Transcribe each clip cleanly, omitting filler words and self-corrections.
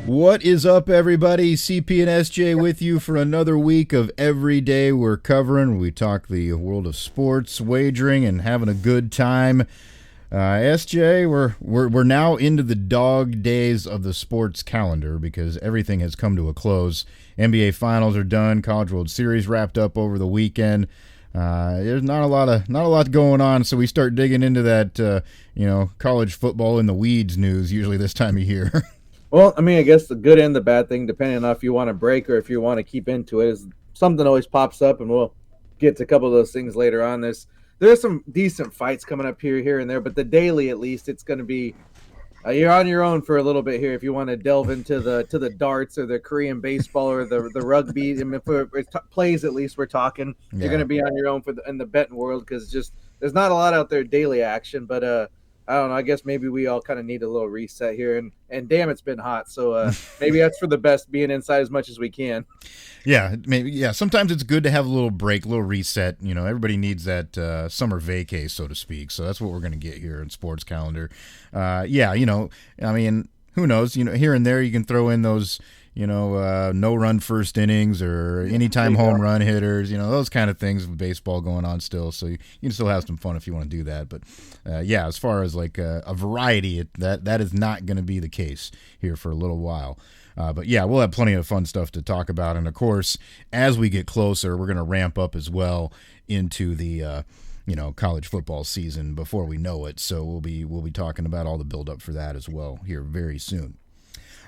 What is up, everybody? CP and SJ with you for another week of Every Day We're Covering. We talk the world of sports, wagering, and having a good time. SJ, we're now into the dog days of the sports calendar because everything has come to a close. NBA Finals are done. College World Series wrapped up over the weekend. There's not a lot going on, so we start digging into that, college football in the weeds news usually this time of year. Well, I mean, I guess the good and the bad thing, depending on if you want to break or if you want to keep into it, is something always pops up, and we'll get to a couple of those things later on. There's some decent fights coming up here and there, but the daily, at least, it's going to be you're on your own for a little bit here if you want to delve into the darts or the Korean baseball or the rugby. I mean, if it plays, at least we're talking. Yeah. You're going to be on your own in the betting world because just there's not a lot out there daily action, but I don't know. I guess maybe we all kind of need a little reset here, and damn, it's been hot. So maybe that's for the best, being inside as much as we can. Yeah, maybe. Yeah, sometimes it's good to have a little break, a little reset. You know, everybody needs that summer vacay, so to speak. So that's what we're going to get here in Sports Calendar. I mean, who knows? You know, here and there you can throw in those, no-run first innings or anytime home run hitters, those kind of things with baseball going on still. So you can still have some fun if you want to do that. But, as far as like a variety, that is not going to be the case here for a little while. But, we'll have plenty of fun stuff to talk about. And, of course, as we get closer, we're going to ramp up as well into the college football season before we know it. So we'll be talking about all the build-up for that as well here very soon.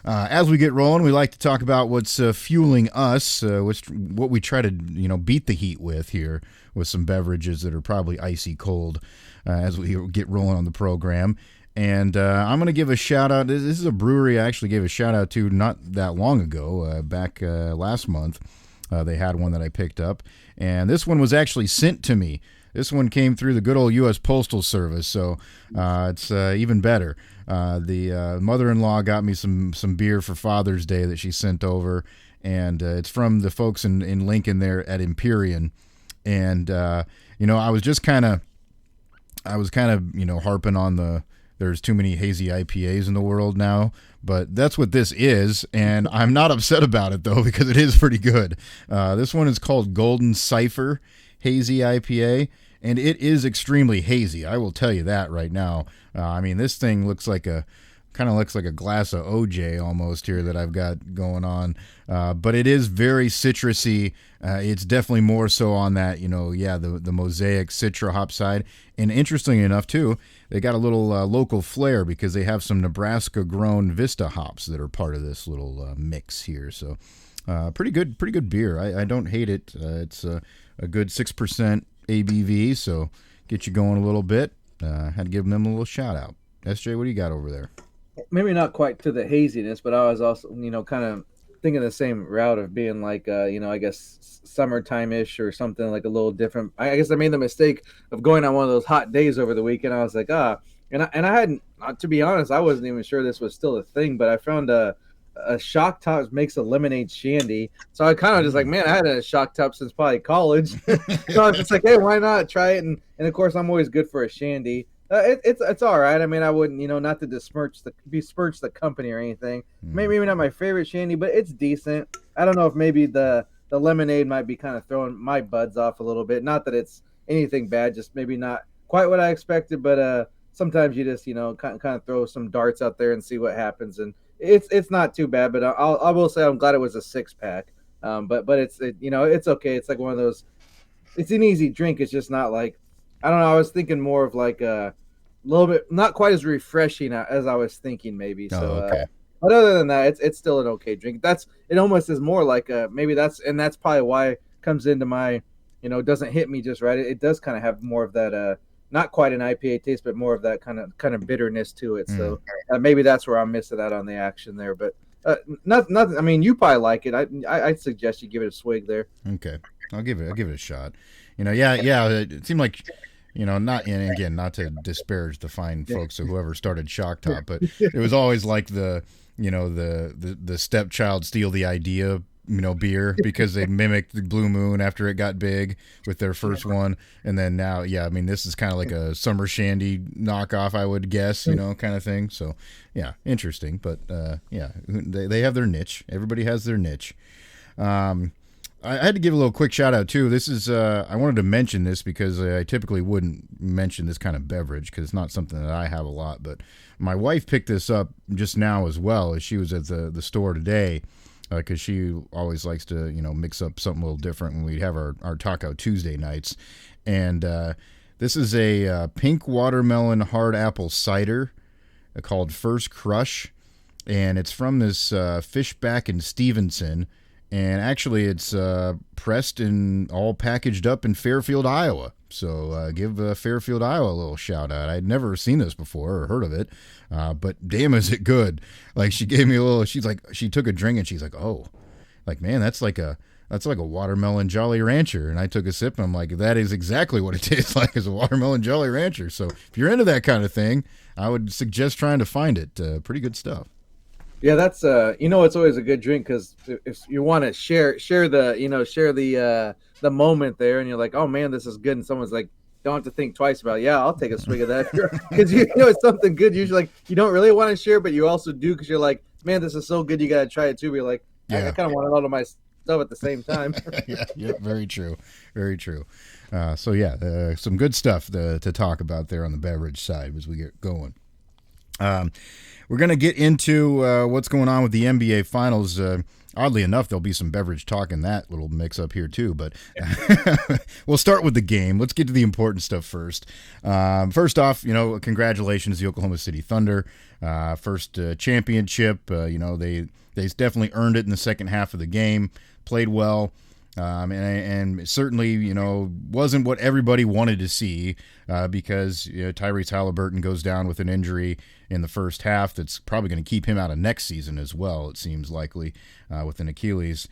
As we get rolling, we like to talk about what's fueling us, what we try to beat the heat with here with some beverages that are probably icy cold as we get rolling on the program. And I'm going to give a shout out. This is a brewery I actually gave a shout out to not that long ago, back last month. They had one that I picked up, and this one was actually sent to me. This one came through the good old U.S. Postal Service, so it's even better. The mother-in-law got me some beer for Father's Day that she sent over, and it's from the folks in Lincoln there at Empyrean. And I was kind of harping on there's too many hazy IPAs in the world now, but that's what this is, and I'm not upset about it though because it is pretty good. This one is called Golden Cipher Hazy IPA, and it is extremely hazy. I will tell you that right now. This thing looks like a glass of OJ almost here that I've got going on, but it is very citrusy. It's definitely more so on that, the Mosaic Citra hop side. And interestingly enough, too, they got a little local flair because they have some Nebraska-grown Vista hops that are part of this little mix here. So pretty good beer. I don't hate it. It's a good 6% ABV, so get you going a little bit. Had to give them a little shout out. SJ, what do you got over there? Maybe not quite to the haziness, but I was also, kind of thinking the same route of being like, I guess summertime-ish or something like a little different. I guess I made the mistake of going on one of those hot days over the weekend. I was like, and I hadn't, to be honest, I wasn't even sure this was still a thing, but I found a Shock Top makes a lemonade shandy. So I kind of just like, man, I had a Shock Top since probably college. So I was just like, hey, why not try it? And of course, I'm always good for a shandy. It's all right. I mean, I wouldn't, not to besmirch the company or anything. Maybe not my favorite shandy, but it's decent. I don't know if maybe the lemonade might be kind of throwing my buds off a little bit. Not that it's anything bad, just maybe not quite what I expected. But sometimes you just, kind of throw some darts out there and see what happens. And it's not too bad. But I will say I'm glad it was a 6-pack. But it's okay. It's like one of those. It's an easy drink. It's just not like. I don't know. I was thinking more of like a little bit, not quite as refreshing as I was thinking, maybe. So, okay. But other than that, it's still an okay drink. It almost is more like maybe that's probably why it comes into my, doesn't hit me just right. It does kind of have more of that, not quite an IPA taste, but more of that kind of bitterness to it. So maybe that's where I'm missing out on the action there. But nothing. I mean, you probably like it. I'd suggest you give it a swig there. Okay, I'll give it a shot. It seemed like. Not to disparage the fine folks or whoever started Shock Top, but it was always like the stepchild steal the idea beer because they mimicked the Blue Moon after it got big with their first one, and then now, yeah, I mean, this is kind of like a summer shandy knockoff, I would guess, kind of thing. So, yeah, interesting, but yeah, they have their niche. Everybody has their niche. I had to give a little quick shout out too. This is I wanted to mention this because I typically wouldn't mention this kind of beverage because it's not something that I have a lot. But my wife picked this up just now as well as she was at the store today because she always likes to mix up something a little different when we have our Taco Tuesday nights. And this is a pink watermelon hard apple cider called First Crush, and it's from this Fishback and Stevenson. And actually, it's pressed and all packaged up in Fairfield, Iowa. So give Fairfield, Iowa a little shout out. I'd never seen this before or heard of it, but damn, is it good! Like she gave me a little. She's like, she took a drink and she's like, oh, like man, that's like a watermelon Jolly Rancher. And I took a sip and I'm like, that is exactly what it tastes like, as a watermelon Jolly Rancher. So if you're into that kind of thing, I would suggest trying to find it. Pretty good stuff. Yeah, that's it's always a good drink because if you want to share the moment there, and you're like, oh man, this is good, and someone's like, don't have to think twice about it. Yeah, I'll take a swig of that because it's something good. Usually, like you don't really want to share, but you also do because you're like, man, this is so good, you got to try it too. But you're like, I kind of want it all of my stuff at the same time. yeah, very true, very true. So yeah, some good stuff to talk about there on the beverage side as we get going. We're going to get into what's going on with the NBA Finals. Oddly enough, there'll be some beverage talk in that little mix-up here, too. But we'll start with the game. Let's get to the important stuff first. First off, congratulations to the Oklahoma City Thunder. First championship. They definitely earned it in the second half of the game. Played well. And certainly, wasn't what everybody wanted to see because Tyrese Halliburton goes down with an injury in the first half that's probably going to keep him out of next season as well, it seems likely, with an Achilles,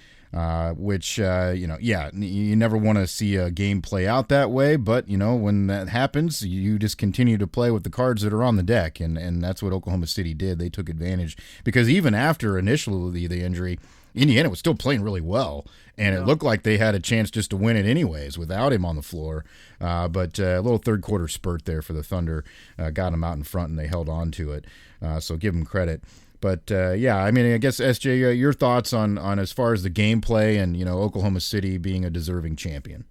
which, you never want to see a game play out that way. But, when that happens, you just continue to play with the cards that are on the deck. And that's what Oklahoma City did. They took advantage because even after initially the injury, Indiana was still playing really well, and it looked like they had a chance just to win it anyways without him on the floor. But a little third quarter spurt there for the Thunder got them out in front, and they held on to it. So give them credit. But I mean, I guess SJ, your thoughts on as far as the gameplay and Oklahoma City being a deserving champion.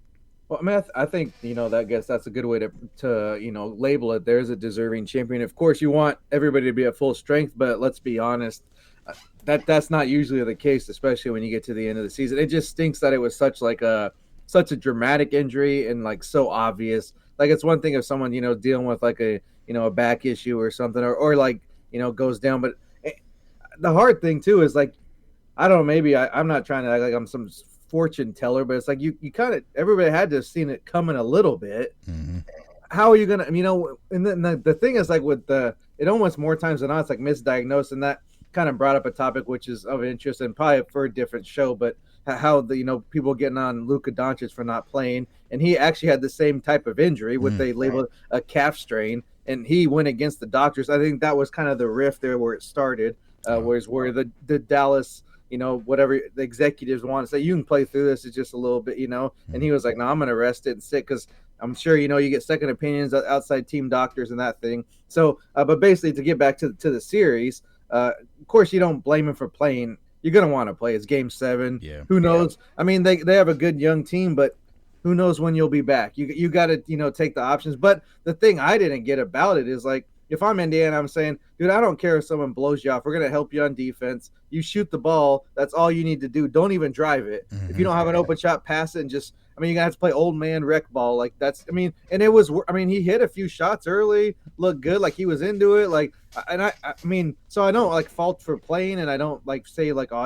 Well, I mean, I think I guess that's a good way to label it. There's a deserving champion. Of course, you want everybody to be at full strength, but let's be honest. That's not usually the case, especially when you get to the end of the season. It just stinks that it was such a dramatic injury and like so obvious. Like it's one thing if someone dealing with like a back issue or something or like goes down, but the hard thing too is like I don't know, maybe I'm not trying to act like I'm some fortune teller, but it's like you kind of everybody had to have seen it coming a little bit. Mm-hmm. How are you gonna and then the thing is like with it almost more times than not it's like misdiagnosed, and that kind of brought up a topic which is of interest and probably for a different show, but how the people getting on Luka Doncic for not playing, and he actually had the same type of injury, what they labeled a calf strain, and he went against the doctors. I think that was kind of the rift there where it started, where the Dallas whatever the executives want to say, you can play through this, it's just a little bit, and he was like, no, I'm gonna rest it and sit because I'm sure you get second opinions, outside team doctors and that thing. So but basically to get back to the series, of course you don't blame him for playing. You're gonna want to play. It's game 7. Yeah. Who knows? I mean, they have a good young team, but who knows when you'll be back? You got to take the options. But the thing I didn't get about it is like, if I'm Indiana, I'm saying, dude, I don't care if someone blows you off. We're gonna help you on defense. You shoot the ball. That's all you need to do. Don't even drive it. Mm-hmm. If you don't have an open shot, pass it and just. I mean, you have to play old man rec ball. Like that's. I mean, and it was. I mean, he hit a few shots early. Looked good. Like he was into it. Like, and I mean, so I don't like fault for playing, and I don't like say like, oh,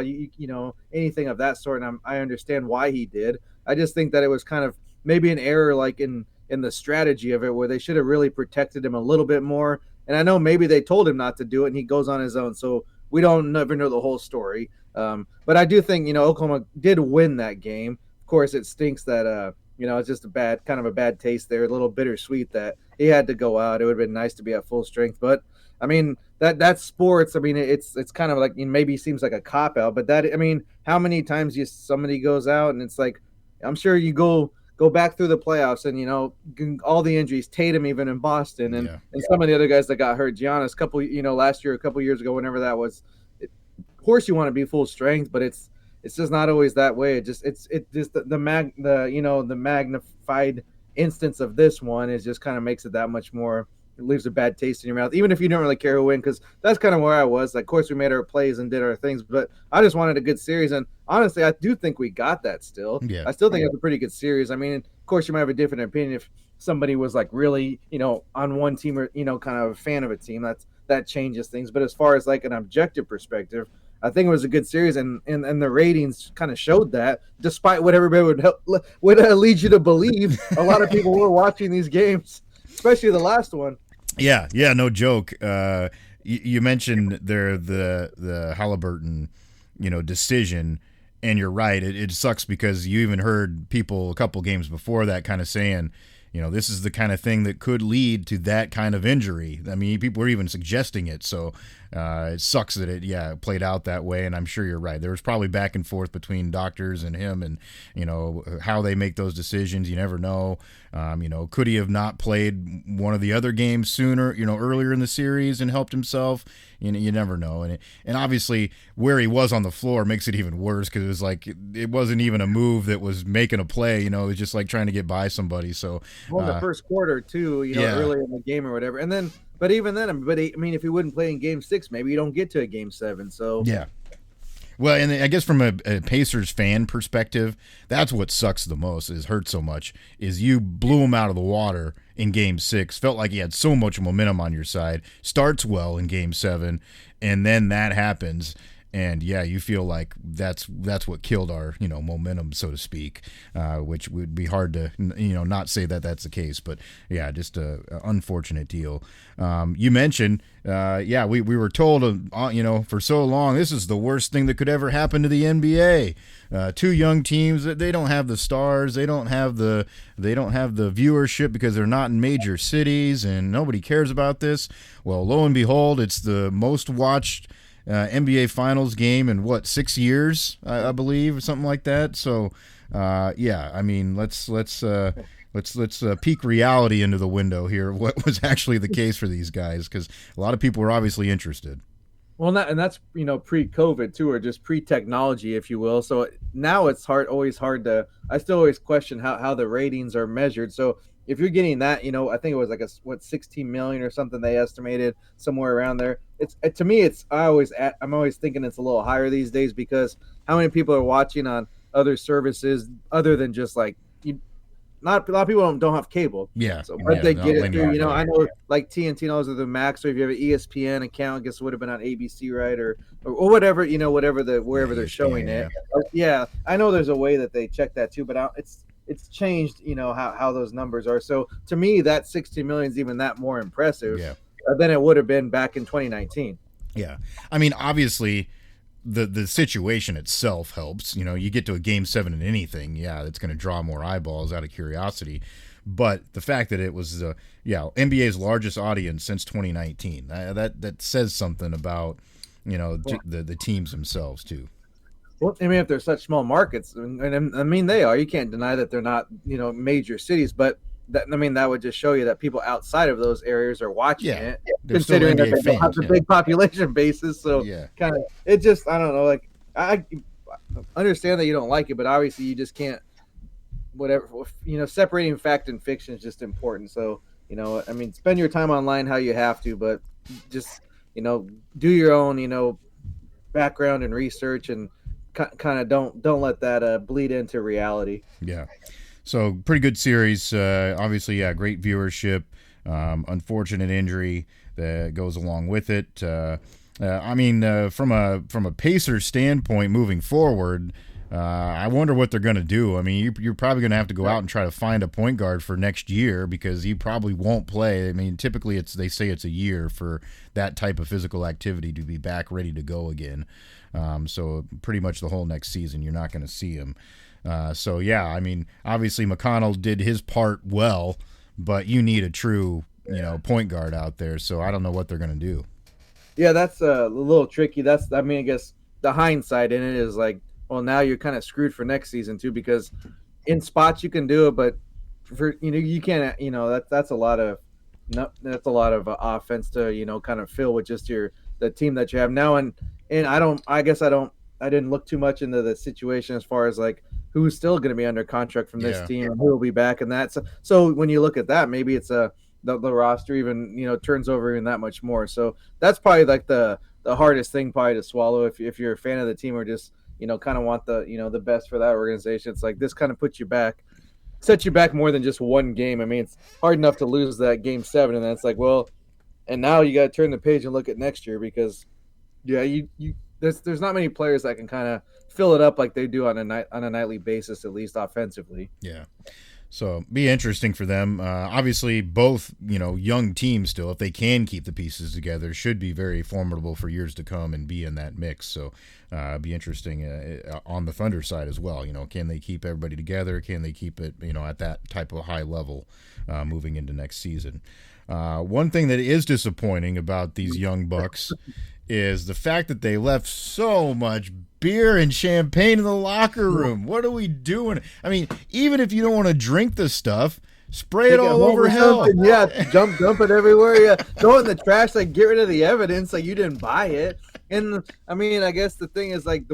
anything of that sort. And I understand why he did. I just think that it was kind of maybe an error, like in the strategy of it, where they should have really protected him a little bit more. And I know maybe they told him not to do it, and he goes on his own. So we don't never know the whole story. But I do think Oklahoma did win that game. Of course, it stinks that it's just a bad taste there, a little bittersweet that he had to go out. It would have been nice to be at full strength, but I mean that's sports. I mean it's kind of like, maybe seems like a cop out, but that, I mean, how many times somebody goes out and it's like, I'm sure you go back through the playoffs and all the injuries, Tatum even in Boston, and some of the other guys that got hurt, Giannis last year, a couple years ago, whenever that was. Of course you want to be full strength, but it's just not always that way. It just the magnified instance of this one is just kind of makes it that much more. It leaves a bad taste in your mouth, even if you don't really care who win, because that's kind of where I was. Like, of course, we made our plays and did our things, but I just wanted a good series. And honestly, I do think we got that still. Yeah. I still think it's a pretty good series. I mean, of course, you might have a different opinion if somebody was like really, on one team or, kind of a fan of a team. That changes things. But as far as like an objective perspective, I think it was a good series, and the ratings kind of showed that, despite what everybody would lead you to believe. A lot of people were watching these games, especially the last one. Yeah, no joke. You mentioned there the Halliburton, decision, and you're right. It sucks because you even heard people a couple games before that kind of saying, this is the kind of thing that could lead to that kind of injury. I mean, people were even suggesting it. So it sucks that it played out that way. And I'm sure you're right. There was probably back and forth between doctors and him, and how they make those decisions. You never know. Could he have not played one of the other games sooner, earlier in the series and helped himself? You never know. And obviously where he was on the floor makes it even worse, because it was like it wasn't even a move that was making a play. It was just like trying to get by somebody. So the first quarter too, early in the game or whatever. And then, but even then, I mean, if he wouldn't play in Game 6, maybe you don't get to a Game 7. So yeah. Well, and I guess from a Pacers fan perspective, that's what sucks the most, hurts so much, is you blew him out of the water in Game 6. Felt like you had so much momentum on your side. Starts well in Game 7, and then that happens. And yeah, you feel like that's what killed our momentum, so to speak, which would be hard to not say that that's the case, but yeah, just a unfortunate deal. You mentioned we were told for so long, this is the worst thing that could ever happen to the NBA. Two young teams, they don't have the stars, they don't have the viewership because they're not in major cities, and nobody cares about this. Well, lo and behold, it's the most watched NBA Finals game in 6 years, I believe, or something like that. So, I mean, let's peek reality into the window here. What was actually the case for these guys? Because a lot of people were obviously interested. Well, that's pre-COVID too, or just pre-technology, if you will. So now it's always hard to. I still always question how the ratings are measured. So if you're getting that, I think it was like 16 million or something they estimated, somewhere around there. It's to me, I'm always thinking it's a little higher these days, because how many people are watching on other services other than just like not a lot of people don't have cable. Yeah. So but they get it through. I know like TNT knows the Max, or if you have an ESPN account, I guess it would have been on ABC, right, or whatever. Wherever they're showing it. Yeah, I know there's a way that they check that too, but it's changed, how those numbers are. So to me, that 60 million is even that more impressive than it would have been back in 2019. Yeah. I mean, obviously the situation itself helps. You get to a Game 7 in anything, it's going to draw more eyeballs out of curiosity. But the fact that it was NBA's largest audience since 2019, that says something about the teams themselves too. Well, I mean, if they're such small markets, and I mean they are, you can't deny that they're not major cities, but that would just show you that people outside of those areas are watching it, considering that they don't have the big population bases. So kind of, it just, I don't know, like I understand that you don't like it, but obviously you just can't, whatever, separating fact and fiction is just important. So, I mean, spend your time online how you have to, but just, do your own, background and research, and kind of don't let that bleed into reality. Yeah. So pretty good series. Obviously, great viewership. Unfortunate injury that goes along with it. I mean, from a Pacers standpoint, moving forward, I wonder what they're going to do. I mean, you're probably going to have to go out and try to find a point guard for next year, because he probably won't play. I mean, typically they say it's a year for that type of physical activity to be back ready to go again. So pretty much the whole next season, you're not going to see him. I mean, obviously McConnell did his part well, but you need a true point guard out there. So I don't know what they're going to do. Yeah, that's a little tricky. I mean, I guess the hindsight in it is like, well, now you're kind of screwed for next season too, because in spots you can do it, but for you can't. That's a lot of no, that's a lot of offense to kind of fill with just the team that you have now. And I didn't look too much into the situation as far as like who's still going to be under contract from this team and who will be back and that. So when you look at that, maybe it's the roster even turns over even that much more. So that's probably like the hardest thing probably to swallow if you're a fan of the team or just kind of want the best for that organization. It's like this kind of sets you back more than just one game. I mean, it's hard enough to lose that game 7, and then it's like, well, and now you got to turn the page and look at next year because there's not many players that can kind of fill it up like they do on a nightly basis, at least offensively. Yeah. So be interesting for them. Obviously, both young teams still, if they can keep the pieces together, should be very formidable for years to come and be in that mix. So be interesting on the Thunder side as well. Can they keep everybody together? Can they keep it at that type of high level moving into next season? One thing that is disappointing about these young Bucks is the fact that they left so much beer and champagne in the locker room. What are we doing? I mean, even if you don't want to drink the stuff, spray it all over hell. Yeah, dump it everywhere. Yeah, throw it in the trash. Like, get rid of the evidence. Like, you didn't buy it. And I mean, I guess the thing is like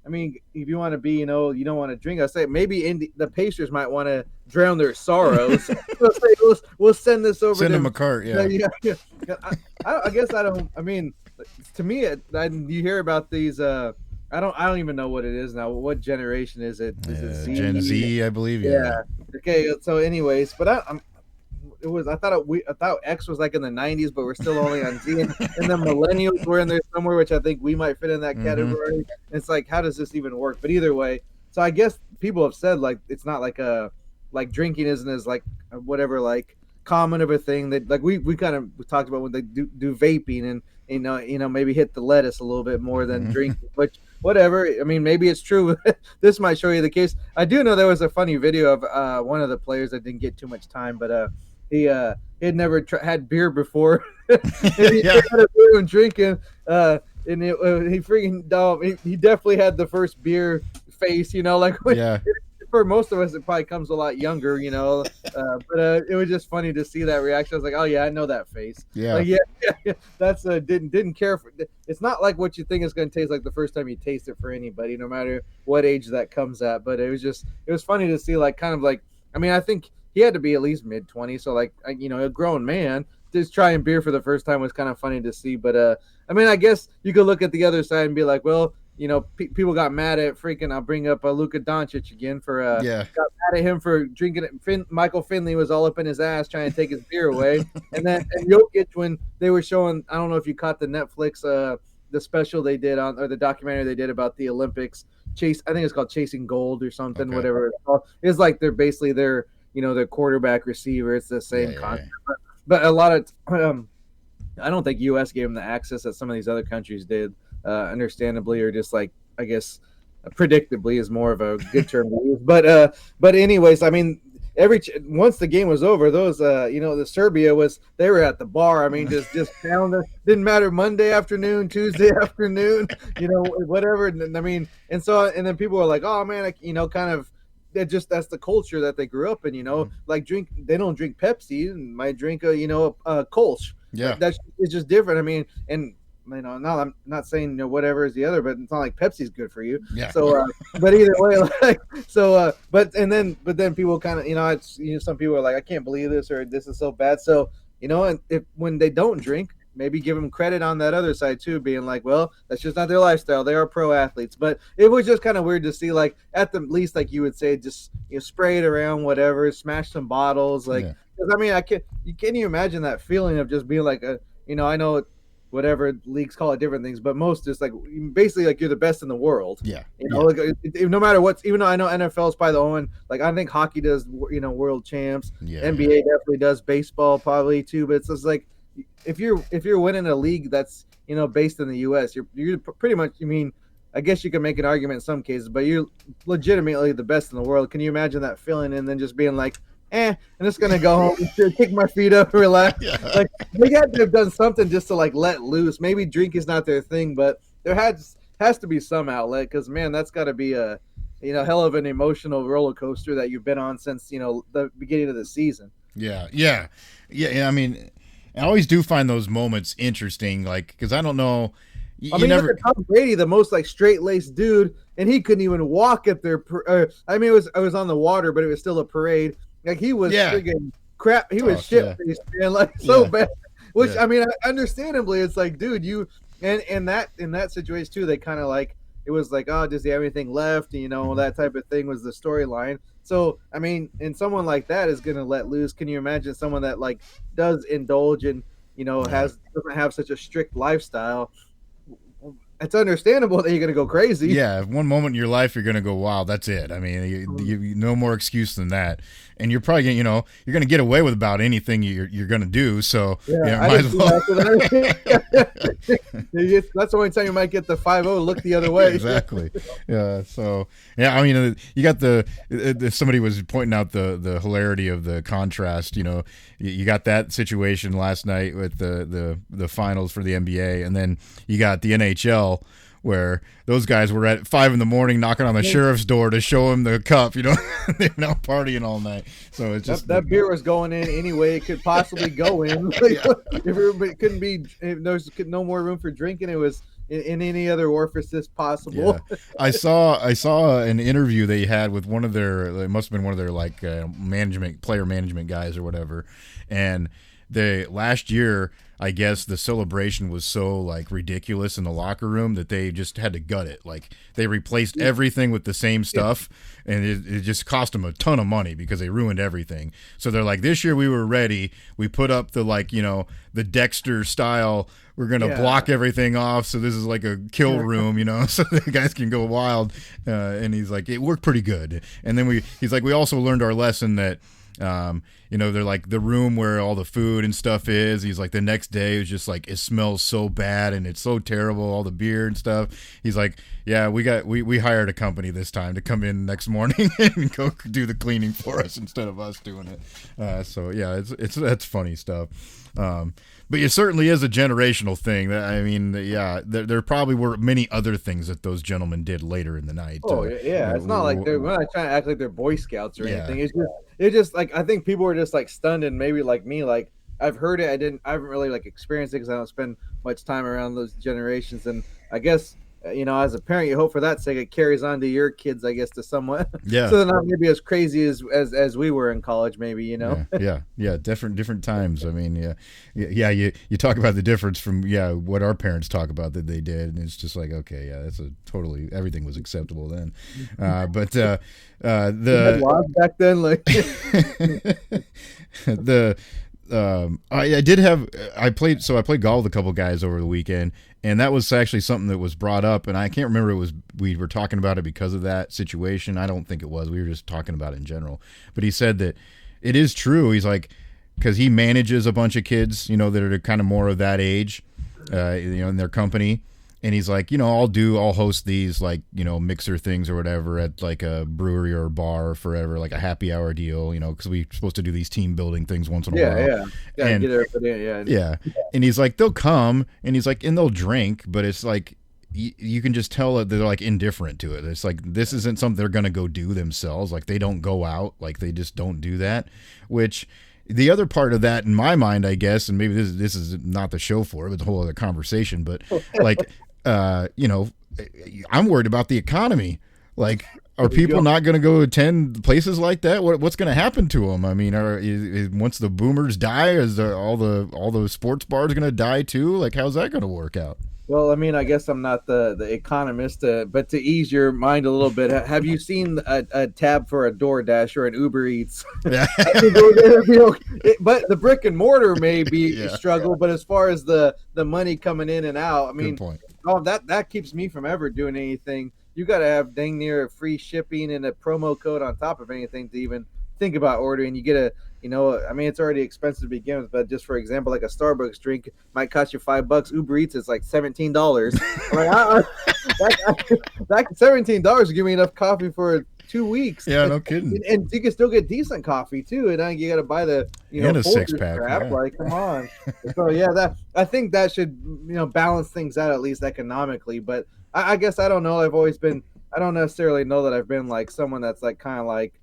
I mean, if you want to be, you don't want to drink. I say maybe the Pacers might want to drown their sorrows. We'll send this over. Send them a cart. Yeah. I guess I don't. I mean, to me, you hear about these. I don't even know what it is now. What generation is it? Is it Z? Gen Z, I believe. Yeah. Okay. So, anyways, but I thought X was like in the 90s, but we're still only on Z, and the millennials were in there somewhere, which I think we might fit in that category. Mm-hmm. It's like, how does this even work? But either way, so I guess people have said like it's not like drinking isn't as like whatever like common of a thing that like we kind of talked about when they do vaping and maybe hit the lettuce a little bit more than drinking, which whatever. I mean, maybe it's true. This might show you the case. I do know there was a funny video of one of the players that didn't get too much time, but he had never had beer before. And he had a beer and drinking, and he freaking he definitely had the first beer face, for most of us, it probably comes a lot younger, but it was just funny to see that reaction. I was like, oh yeah, I know that face. Yeah, like, yeah. That's didn't care for. It's not like what you think it's going to taste like the first time you taste it for anybody, no matter what age that comes at. But it was funny to see, like, kind of like, I mean, I think he had to be at least mid-20s, so like, a grown man just trying beer for the first time was kind of funny to see. But I mean, I guess you could look at the other side and be like, well, people got mad at freaking. I'll bring up Luka Doncic again for got mad at him for drinking it. Michael Finley was all up in his ass trying to take his beer away, and Jokic, when they were showing, I don't know if you caught the Netflix the special they did or the documentary they did about the Olympics. I think it's called Chasing Gold or something, okay. Whatever it's called. It's like they're basically their quarterback receiver. It's the same concept, but a lot of I don't think U.S. gave them the access that some of these other countries did. Understandably, or just like, I guess predictably is more of a good term to use. But anyways, I mean, once the game was over, those the Serbia they were at the bar. I mean, just pounding. Didn't matter Monday afternoon, Tuesday afternoon, whatever. And I mean, and then people were like, oh man, kind of. That's the culture that they grew up in, like they don't drink Pepsi and might drink a Kolsch. Yeah, it's just different. I mean, and no, I'm not saying whatever is the other, but it's not like Pepsi's good for you. Yeah. So, but either way, like so, but then people kind of some people are like, I can't believe this, or this is so bad. So and when they don't drink, maybe give them credit on that other side too, being like, well, that's just not their lifestyle. They are pro athletes. But it was just kind of weird to see, like, at the least, like you would say, just spray it around, whatever, smash some bottles, like. Yeah. Because I mean, can you imagine that feeling of just being like I know whatever leagues call it different things, but most just like basically like you're the best in the world. Yeah. Like no matter what, even though I know NFL is probably the only one, like I think hockey does, world champs. Yeah. NBA definitely does, baseball probably too. But it's just like if you're winning a league that's based in the U.S., you're pretty much. I mean, I guess you can make an argument in some cases, but you're legitimately the best in the world. Can you imagine that feeling and then just being like, I'm just gonna go home and kick my feet up, relax. Yeah. Like they had to have done something just to like let loose. Maybe drink is not their thing, but there has to be some outlet because man, that's got to be a hell of an emotional roller coaster that you've been on since the beginning of the season. Yeah. I mean, I always do find those moments interesting, like because I don't know, I you mean, look never. at Tom Brady, the most like straight laced dude, and he couldn't even walk at their. I mean, it was on the water, but it was still a parade. Like he was Yeah. friggin' crap. He was Oh shit yeah. faced, man, like so Yeah. bad. Which Yeah. I mean, understandably, it's like, dude, you and in that situation too, they kind of like it was like, oh, does he have anything left? Mhm. That type of thing was the storyline. So I mean, and someone like that is gonna let loose. Can you imagine someone that like does indulge and Yeah. has doesn't have such a strict lifestyle? It's understandable that you're gonna go crazy. Yeah, one moment in your life you're gonna go, wow, that's it. I mean, no more excuse than that, and you're probably gonna, you're gonna get away with about anything you're gonna do. So Yeah, yeah, I might didn't as see well. that. That's the only time you might get the 5-0 look the other way. Exactly. Yeah. So yeah, I mean, you got somebody was pointing out the hilarity of the contrast. You got that situation last night with the finals for the NBA, and then you got the NHL where those guys were at 5 a.m. knocking on the sheriff's door to show him the cup. They're now partying all night. So it's just That beer was going in any way it could possibly go in. Yeah. If it couldn't be, if there's no more room for drinking, it was in any other orifice possible. Yeah, I saw an interview they had with one of their. It must have been one of their like player management guys or whatever, and they last year. I guess the celebration was so like ridiculous in the locker room that they just had to gut it. Like they replaced everything with the same stuff, and it just cost them a ton of money because they ruined everything. So they're like, this year we were ready. We put up the the Dexter style. We're gonna block everything off, so this is like a kill room, so the guys can go wild. And he's like, it worked pretty good. And then he's like, we also learned our lesson that. They're like the room where all the food and stuff is. He's like, the next day it was just like, it smells so bad and it's so terrible, all the beer and stuff. He's like, yeah, we hired a company this time to come in next morning and go do the cleaning for us instead of us doing it. So yeah, that's funny stuff. But it certainly is a generational thing. I mean, yeah, there probably were many other things that those gentlemen did later in the night. Oh yeah, it's not like we're not trying to act like they're Boy Scouts or anything. Yeah. It's just like I think people were just like stunned and maybe like me, like I've heard it, I haven't really like experienced it because I don't spend much time around those generations, and I guess as a parent, you hope for that sake it carries on to your kids, I guess, to somewhat. Yeah. So they're not maybe as crazy as we were in college, maybe. Yeah. Different times. I mean, yeah. You talk about the difference from what our parents talk about that they did, and it's just like, okay, yeah, that's everything was acceptable then. But the laws back then, like the. I played golf with a couple guys over the weekend, and that was actually something that was brought up, and I can't remember we were talking about it because of that situation. I don't think it was. We were just talking about it in general. But he said that it is true. He's like, because he manages a bunch of kids, that are kind of more of that age, in their company. And he's like, I'll host these like, mixer things or whatever at like a brewery or a bar or forever, like a happy hour deal, because we're supposed to do these team building things once in a while. Yeah. And get everybody, yeah. And he's like, they'll come, and he's like, and they'll drink, but it's like, you can just tell that they're like indifferent to it. It's like, this isn't something they're going to go do themselves. Like they don't go out, like they just don't do that, which the other part of that in my mind, I guess, and maybe this is not the show for it, but the whole other conversation, but like, I'm worried about the economy. Like, are people not going to go attend places like that? What's going to happen to them? I mean, once the boomers die, is all the sports bars going to die too? Like, how's that going to work out? Well, I mean, I guess I'm not the economist, but to ease your mind a little bit, have you seen a tab for a DoorDash or an Uber Eats? Yeah. But the brick and mortar may be a struggle, but as far as the money coming in and out, I mean, that keeps me from ever doing anything. You got to have dang near free shipping and a promo code on top of anything to even think about ordering. You get I mean, it's already expensive to begin with, but just for example, like a Starbucks drink might cost you $5. Uber Eats is like $17. Like, that $17 will give me enough coffee for 2 weeks. Yeah, no kidding. And you can still get decent coffee too. And then you got to buy the And a Folgers 6-pack. crap. Yeah. Like, come on. So yeah, I think that should balance things out at least economically. But I guess I don't know. I don't necessarily know that I've been like someone that's like kind of like,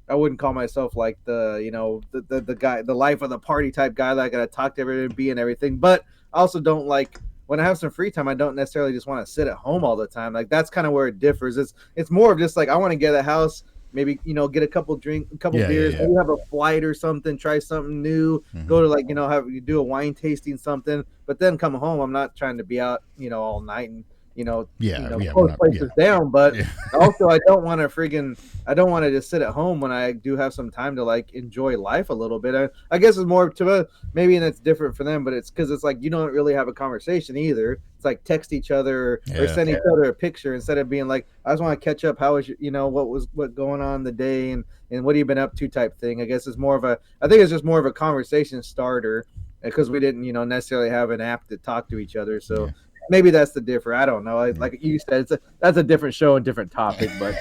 I wouldn't call myself like the guy, the life of the party type guy that I gotta talk to everybody and be and everything. But I also don't like, when I have some free time, I don't necessarily just want to sit at home all the time. Like, that's kind of where it differs. It's more of just like, I want to get a house, maybe get a couple beers, maybe have a flight or something, try something new, go to like have you do a wine tasting something, but then come home. I'm not trying to be out all night and close places down. But also, I don't want to just sit at home when I do have some time to like enjoy life a little bit. I guess it's more to maybe, and it's different for them, but it's because it's like you don't really have a conversation either. It's like text each other or send each other a picture instead of being like, I just want to catch up. How was what going on the day and what have you been up to type thing. I guess it's I think it's just more of a conversation starter because we didn't necessarily have an app to talk to each other. So. Maybe that's the difference. I don't know. Like you said, that's a different show and different topic, but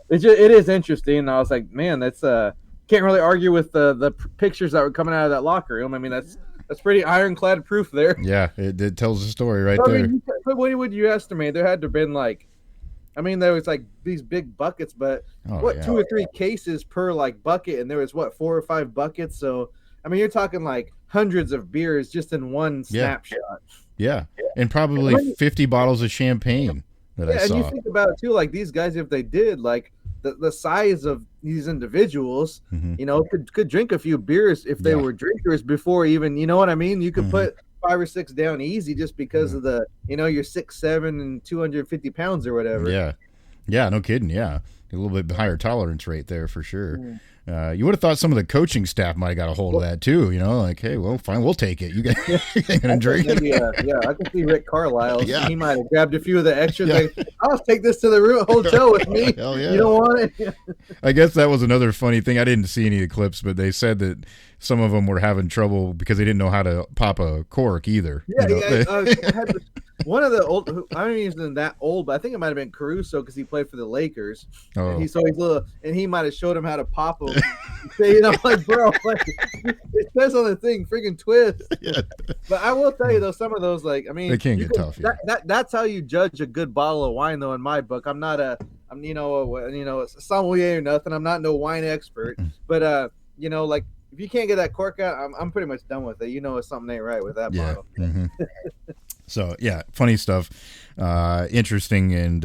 it is interesting. And I was like, man, that's can't really argue with the pictures that were coming out of that locker room. I mean, that's pretty ironclad proof there. Yeah, it tells the story right there. But what would you estimate? There had to have been like, I mean, there was like these big buckets, but 2 or 3 cases per like bucket, and there was 4 or 5 buckets. So I mean, you're talking like hundreds of beers just in one snapshot. Yeah, and probably 50 bottles of champagne that I saw. And you think about it too, like these guys, if they did, like the size of these individuals, could drink a few beers if they were drinkers before even, you know what I mean? You could put 5 or 6 down easy just because of the, you're 6'7" and 250 pounds or whatever. Yeah, no kidding. Yeah, a little bit higher tolerance rate there for sure. You would have thought some of the coaching staff might have got a hold of that too. Like, hey, well, fine, we'll take it. You guys gonna drink it? I can see Rick Carlisle. He might have grabbed a few of the extras. Like, I'll take this to the hotel with me. Hell yeah. You don't want it? I guess that was another funny thing. I didn't see any of the clips, but they said that some of them were having trouble because they didn't know how to pop a cork either. One of the old, I don't even that old, but I think it might have been Caruso because he played for the Lakers. Oh. And he might have showed him how to pop them. Like, bro, like, it says on the thing, freaking twist. Yeah. But I will tell you though, some of those, like, I mean, they can get tough. That's how you judge a good bottle of wine, though. In my book, I'm a sommelier or nothing. I'm not no wine expert, but like, if you can't get that cork out, I'm pretty much done with it. It's something ain't right with that bottle. So yeah, funny stuff, interesting, and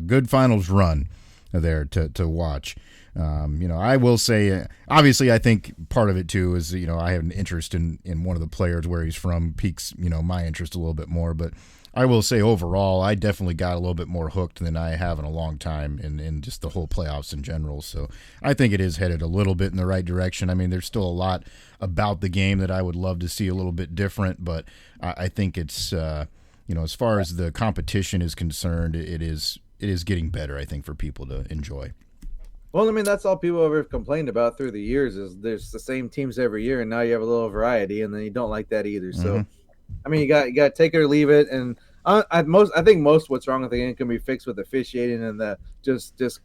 good finals run there to watch. I will say, obviously, I think part of it too is I have an interest in one of the players where he's from piques my interest a little bit more. But I will say overall, I definitely got a little bit more hooked than I have in a long time in just the whole playoffs in general. So I think it is headed a little bit in the right direction. I mean, there's still a lot about the game that I would love to see a little bit different, but I think it's as far as the competition is concerned, it is getting better, I think, for people to enjoy. Well, I mean, that's all people have complained about through the years is there's the same teams every year, and now you have a little variety, and then you don't like that either. So, I mean, you got to take it or leave it. And I think most what's wrong with the game can be fixed with officiating and the just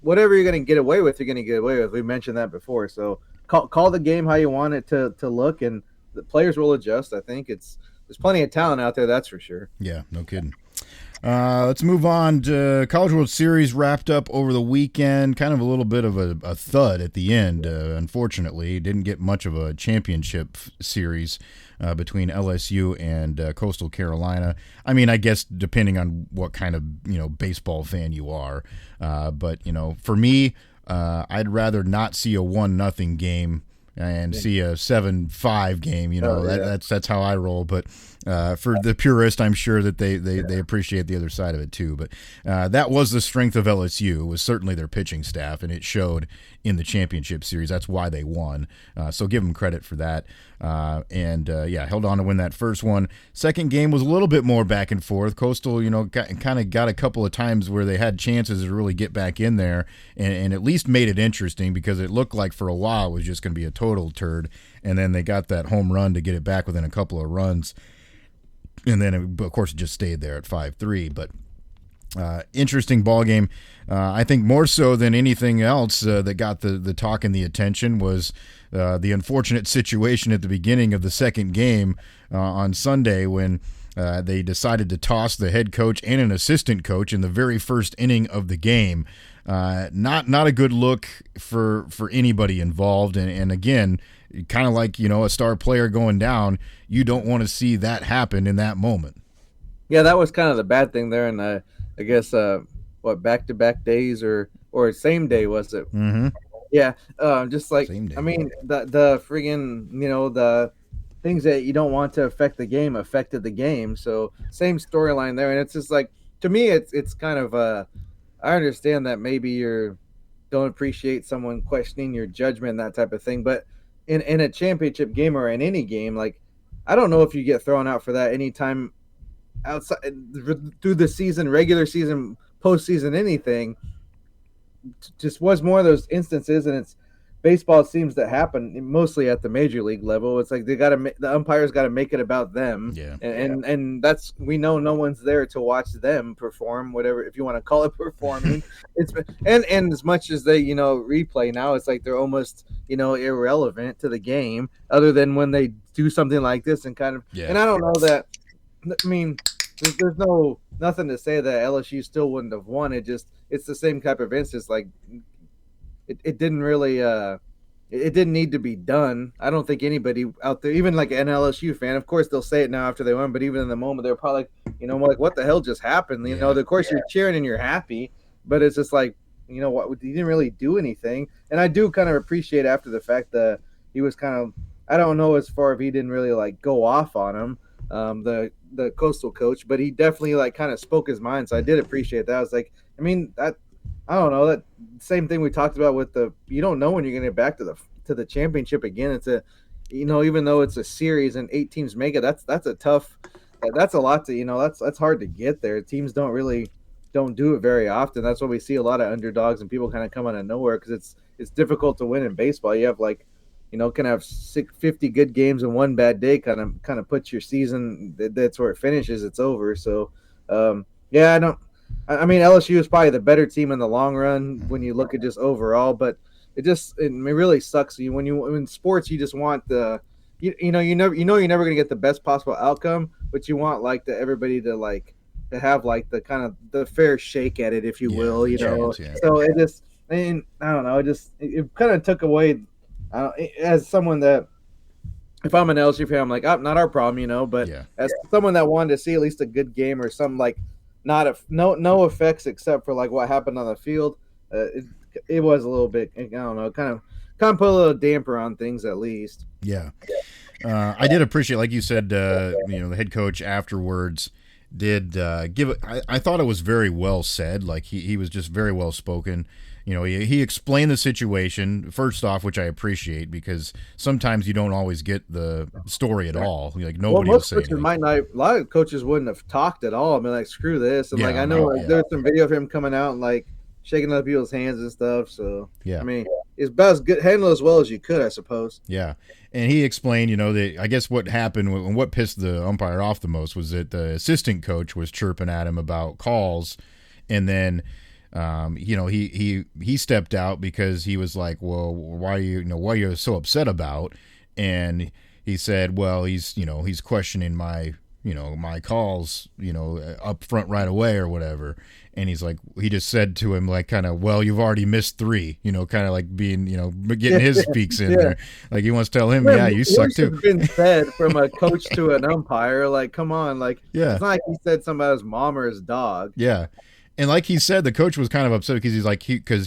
whatever you're going to get away with, you're going to get away with. We mentioned that before. So call the game how you want it to look, and the players will adjust. I think there's plenty of talent out there, that's for sure. Yeah, no kidding. Let's move on to College World Series wrapped up over the weekend. Kind of a little bit of a thud at the end, unfortunately. Didn't get much of a championship series between LSU and Coastal Carolina. I mean, I guess depending on what kind of baseball fan you are. But for me, I'd rather not see a 1-0 game and see a 7-5 game. That's how I roll. But for the purist, I'm sure that they appreciate the other side of it too. But that was the strength of LSU, was certainly their pitching staff, and it showed in the championship series. That's why they won. So give them credit for that. Held on to win that first one. Second game was a little bit more back and forth. Coastal, kind of got a couple of times where they had chances to really get back in there and at least made it interesting, because it looked like for a while it was just going to be a total turd. And then they got that home run to get it back within a couple of runs. And then, of course, it just stayed there at 5-3. But Interesting ball game. I think more so than anything else that got the talk and the attention was the unfortunate situation at the beginning of the second game on Sunday when they decided to toss the head coach and an assistant coach in the very first inning of the game. Not a good look for anybody involved. And again, kind of like, a star player going down, you don't want to see that happen in that moment. Yeah, that was kind of the bad thing there. And I guess, back-to-back days or same day was it? Mm-hmm. Yeah, just like, I mean, the friggin', the things that you don't want to affect the game affected the game. So same storyline there. And it's just like, to me, it's kind of, I understand that maybe don't appreciate someone questioning your judgment and that type of thing. But in a championship game or in any game, like, I don't know if you get thrown out for that anytime outside through the season, regular season, postseason, anything. Just was more of those instances, and it's baseball seems to happen mostly at the major league level. It's like the umpires got to make it about them, and that's, we know no one's there to watch them perform, whatever, if you want to call it performing. And as much as they replay now, it's like they're almost irrelevant to the game, other than when they do something like this and kind of. And I don't know that. I mean, there's nothing to say that LSU still wouldn't have won. It's the same type of instance. Like, it didn't really it didn't need to be done. I don't think anybody out there, even like an LSU fan, of course they'll say it now after they won, but even in the moment they're probably like, what the hell just happened? Of course you're cheering and you're happy, but it's just like, what, he didn't really do anything. And I do kind of appreciate after the fact that he was kind of, I don't know as far if he didn't really like go off on him, the Coastal coach, but he definitely like kind of spoke his mind. So I did appreciate that. I was like, I mean, that, I don't know, that same thing we talked about with you don't know when you're going to get back to the championship again. It's even though it's a series and 8 teams make it, that's a lot to, that's hard to get there. Teams don't do it very often. That's why we see a lot of underdogs and people kind of come out of nowhere, because it's difficult to win in baseball. You have like, can have 50 good games and one bad day kind of puts your season. That's where it finishes. It's over. So, I mean, LSU is probably the better team in the long run when you look at just overall, but it really sucks. In sports, you just want you're never going to get the best possible outcome, but you want like everybody to have like the kind of the fair shake at it, if you will, So it just, I don't know, it kind of took away. As someone that, if I'm an LSU fan, I'm like, not our problem, but as someone that wanted to see at least a good game or some like no effects except for like what happened on the field, it was a little bit, I don't know, kind of put a little damper on things at least. I did appreciate, like you said, the head coach afterwards did give it. I thought it was very well said. Like he was just very well spoken. He explained the situation first off, which I appreciate, because sometimes you don't always get the story at all. Like nobody will say anything. A lot of coaches wouldn't have talked at all. I mean, like, screw this. And I know there's some video of him coming out and like shaking other people's hands and stuff. So I mean, it's best handle as well as you could, I suppose. Yeah. And he explained, that I guess what happened and what pissed the umpire off the most was that the assistant coach was chirping at him about calls, and then he stepped out because he was like, well, why are you so upset about? And he said, well, he's questioning my calls, up front right away or whatever. And he's like, he just said to him, like, kind of, well, you've already missed 3, kind of like being, getting his speaks in there. Like he wants to tell him, you suck too. It's been said from a coach to an umpire, like, come on, like, it's not like he said something about his mom or his dog. Yeah. And like he said, the coach was kind of upset because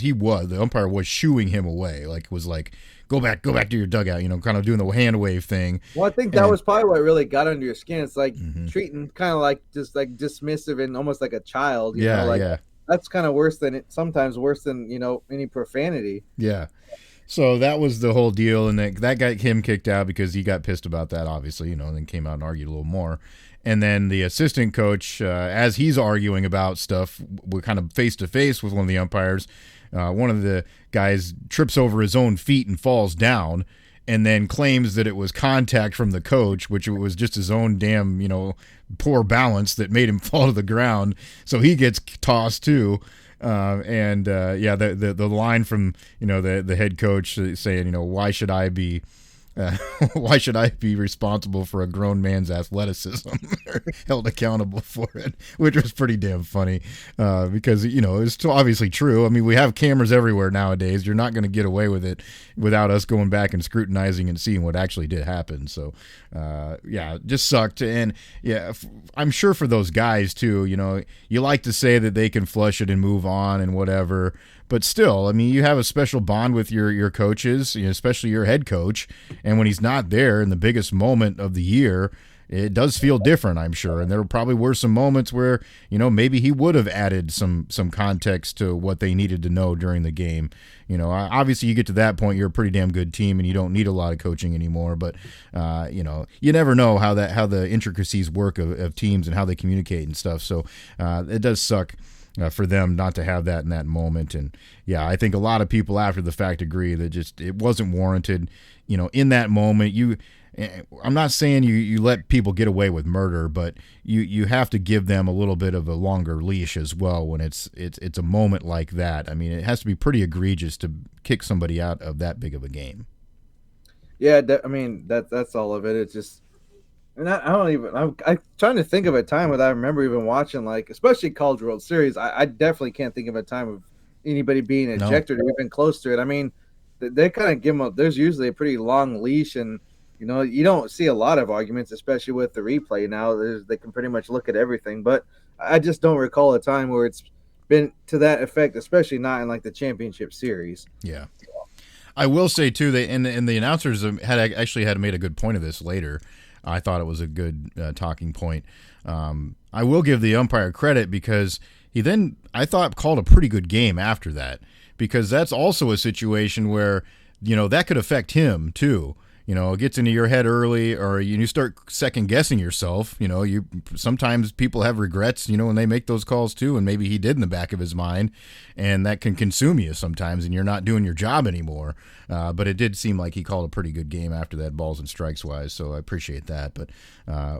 the umpire was shooing him away. Like, was like, go back to your dugout, kind of doing the hand wave thing. Well, I think that was probably what really got under your skin. It's like treating kind of like just like dismissive and almost like a child. That's kind of sometimes worse than, any profanity. Yeah. So that was the whole deal. And that got him kicked out because he got pissed about that, obviously, and then came out and argued a little more. And then the assistant coach, as he's arguing about stuff, we're kind of face to face with one of the umpires. One of the guys trips over his own feet and falls down. and then claims that it was contact from the coach, which was just his own damn, poor balance that made him fall to the ground. So he gets tossed too. The line from, the head coach saying, why should I be responsible for a grown man's athleticism or held accountable for it, which was pretty damn funny because, it's obviously true. I mean, we have cameras everywhere nowadays. You're not going to get away with it without us going back and scrutinizing and seeing what actually did happen. So, just sucked. And, I'm sure for those guys, too, you like to say that they can flush it and move on and whatever. But still, I mean, you have a special bond with your coaches, especially your head coach. And when he's not there in the biggest moment of the year, it does feel different, I'm sure. And there probably were some moments where, maybe he would have added some context to what they needed to know during the game. Obviously you get to that point, you're a pretty damn good team and you don't need a lot of coaching anymore. But, you never know how the intricacies work of teams and how they communicate and stuff. So it does suck. For them not to have that in that moment. And I think a lot of people after the fact agree that just it wasn't warranted. In that moment, I'm not saying you let people get away with murder, but you have to give them a little bit of a longer leash as well when it's a moment like that. I mean, it has to be pretty egregious to kick somebody out of that big of a game. Yeah, that's all of it. It's just. And I'm trying to think of a time that I remember even watching, like, especially College World Series. I definitely can't think of a time of anybody being ejected or even close to it. I mean, they kind of give them there's usually a pretty long leash, and, you don't see a lot of arguments, especially with the replay now. They can pretty much look at everything. But I just don't recall a time where it's been to that effect, especially not in, like, the championship series. Yeah. I will say, too, and the announcers had made a good point of this later. I thought it was a good talking point. I will give the umpire credit because he then, I thought, called a pretty good game after that, because that's also a situation where, that could affect him too. It gets into your head early, or you start second guessing yourself. You sometimes people have regrets, when they make those calls too, and maybe he did in the back of his mind, and that can consume you sometimes, and you're not doing your job anymore. But it did seem like he called a pretty good game after that, balls and strikes wise. So I appreciate that. But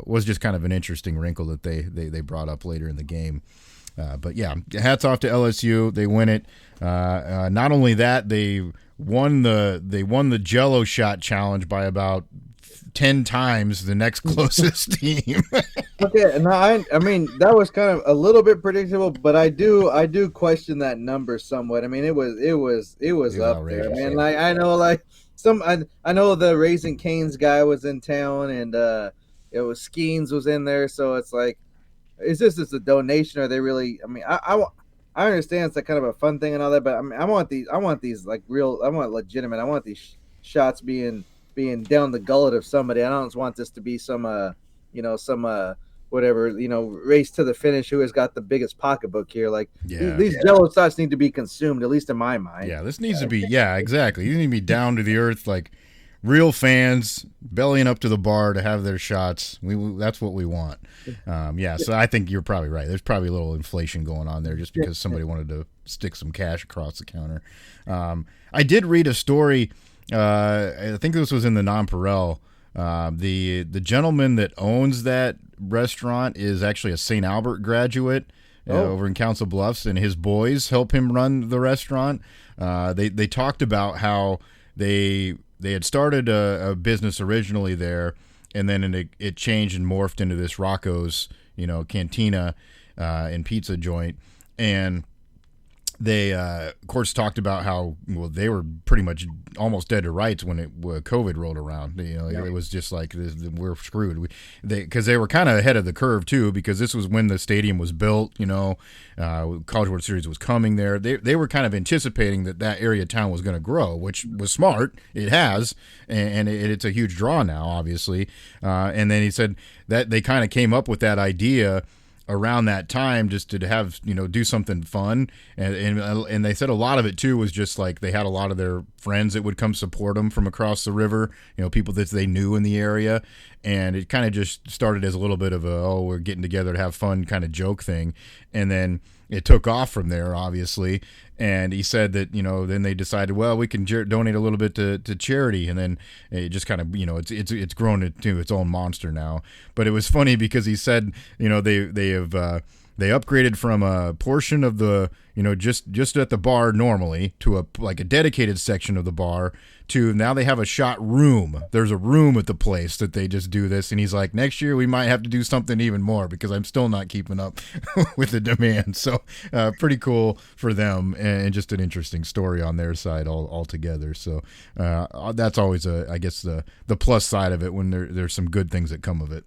was just kind of an interesting wrinkle that they brought up later in the game. But yeah, hats off to LSU. They win it. Not only that, they won the Jello shot challenge by about 10 times the next closest team. Okay, and I mean that was kind of a little bit predictable, but I do question that number somewhat. I mean, it was up there. I mean, like, I know, like, I know the Raising Cane's guy was in town, and it was Skeens was in there, so it's like, is this just a donation? Or are they really? I mean, I understand it's like kind of a fun thing and all that, but I mean, I want these like real. I want legitimate. I want these shots being down the gullet of somebody. I don't want this to be some whatever, race to the finish. Who has got the biggest pocketbook here? Like, these Jello shots need to be consumed, at least in my mind. Yeah, this needs to be. Yeah, exactly. You need to be down to the earth, like real fans bellying up to the bar to have their shots. That's what we want. So I think you're probably right. There's probably a little inflation going on there just because somebody wanted to stick some cash across the counter. I did read a story. I think this was in the Nonpareil. The gentleman that owns that restaurant is actually a St. Albert graduate over in Council Bluffs, and his boys help him run the restaurant. They talked about how they had started a business originally there, and then it changed and morphed into this Rocco's, cantina and pizza joint. And they, of course, talked about how they were pretty much almost dead to rights when COVID rolled around. It was just like we're screwed. Because they were kind of ahead of the curve too, because this was when the stadium was built. College World Series was coming there. They were kind of anticipating that area of town was going to grow, which was smart. It has, and it's a huge draw now, obviously. And then he said that they kind of came up with that idea around that time just to have, do something fun. And they said a lot of it too was just like they had a lot of their friends that would come support them from across the river, people that they knew in the area. And it kind of just started as a little bit of we're getting together to have fun kind of joke thing. And then it took off from there, obviously. And he said that, then they decided, well, we can donate a little bit to charity, and then it just kind of, it's grown into its own monster now. But it was funny because he said, they upgraded from a portion of the, just at the bar normally to a dedicated section of the bar to now they have a shot room. There's a room at the place that they just do this. And he's like, next year we might have to do something even more because I'm still not keeping up with the demand. So pretty cool for them, and just an interesting story on their side altogether. So that's always, I guess, the plus side of it when there's some good things that come of it.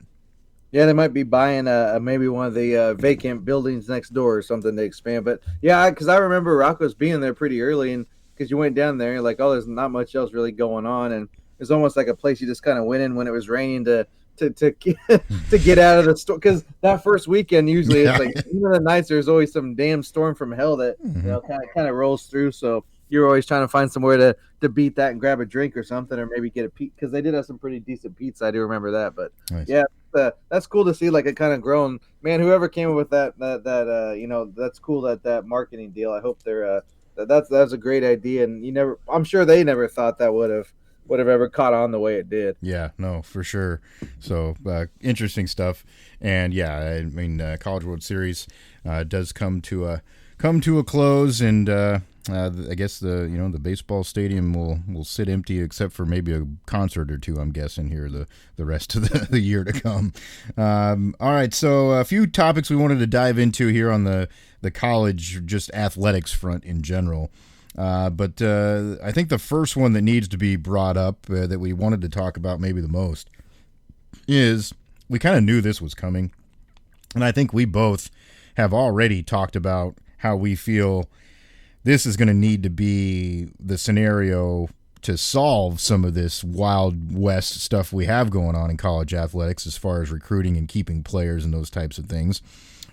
Yeah, they might be buying maybe one of the vacant buildings next door or something to expand. But yeah, because I remember Rocco's being there pretty early, and because you went down there, you're like, oh, there's not much else really going on, and it's almost like a place you just kind of went in when it was raining to get out of the store. Because that first weekend usually it's like even the nights there's always some damn storm from hell that kind of rolls through. So you're always trying to find somewhere to beat that and grab a drink or something, or maybe get a pizza, because they did have some pretty decent pizza. I do remember that. But nice. Yeah, that's cool to see, like, it kind of grown. Man, whoever came up with that that's cool, that marketing deal. I hope they're that's a great idea, and I'm sure they never thought that would have ever caught on the way it did. Yeah, no, for sure. So interesting stuff. And yeah, I mean, College World Series does come to a close, and I guess the baseball stadium will sit empty except for maybe a concert or two, I'm guessing, here the rest of the year to come. All right, so a few topics we wanted to dive into here on the college, just athletics front in general. But I think the first one that needs to be brought up that we wanted to talk about maybe the most is we kind of knew this was coming. And I think we both have already talked about how we feel this is going to need to be the scenario to solve some of this Wild West stuff we have going on in college athletics as far as recruiting and keeping players and those types of things.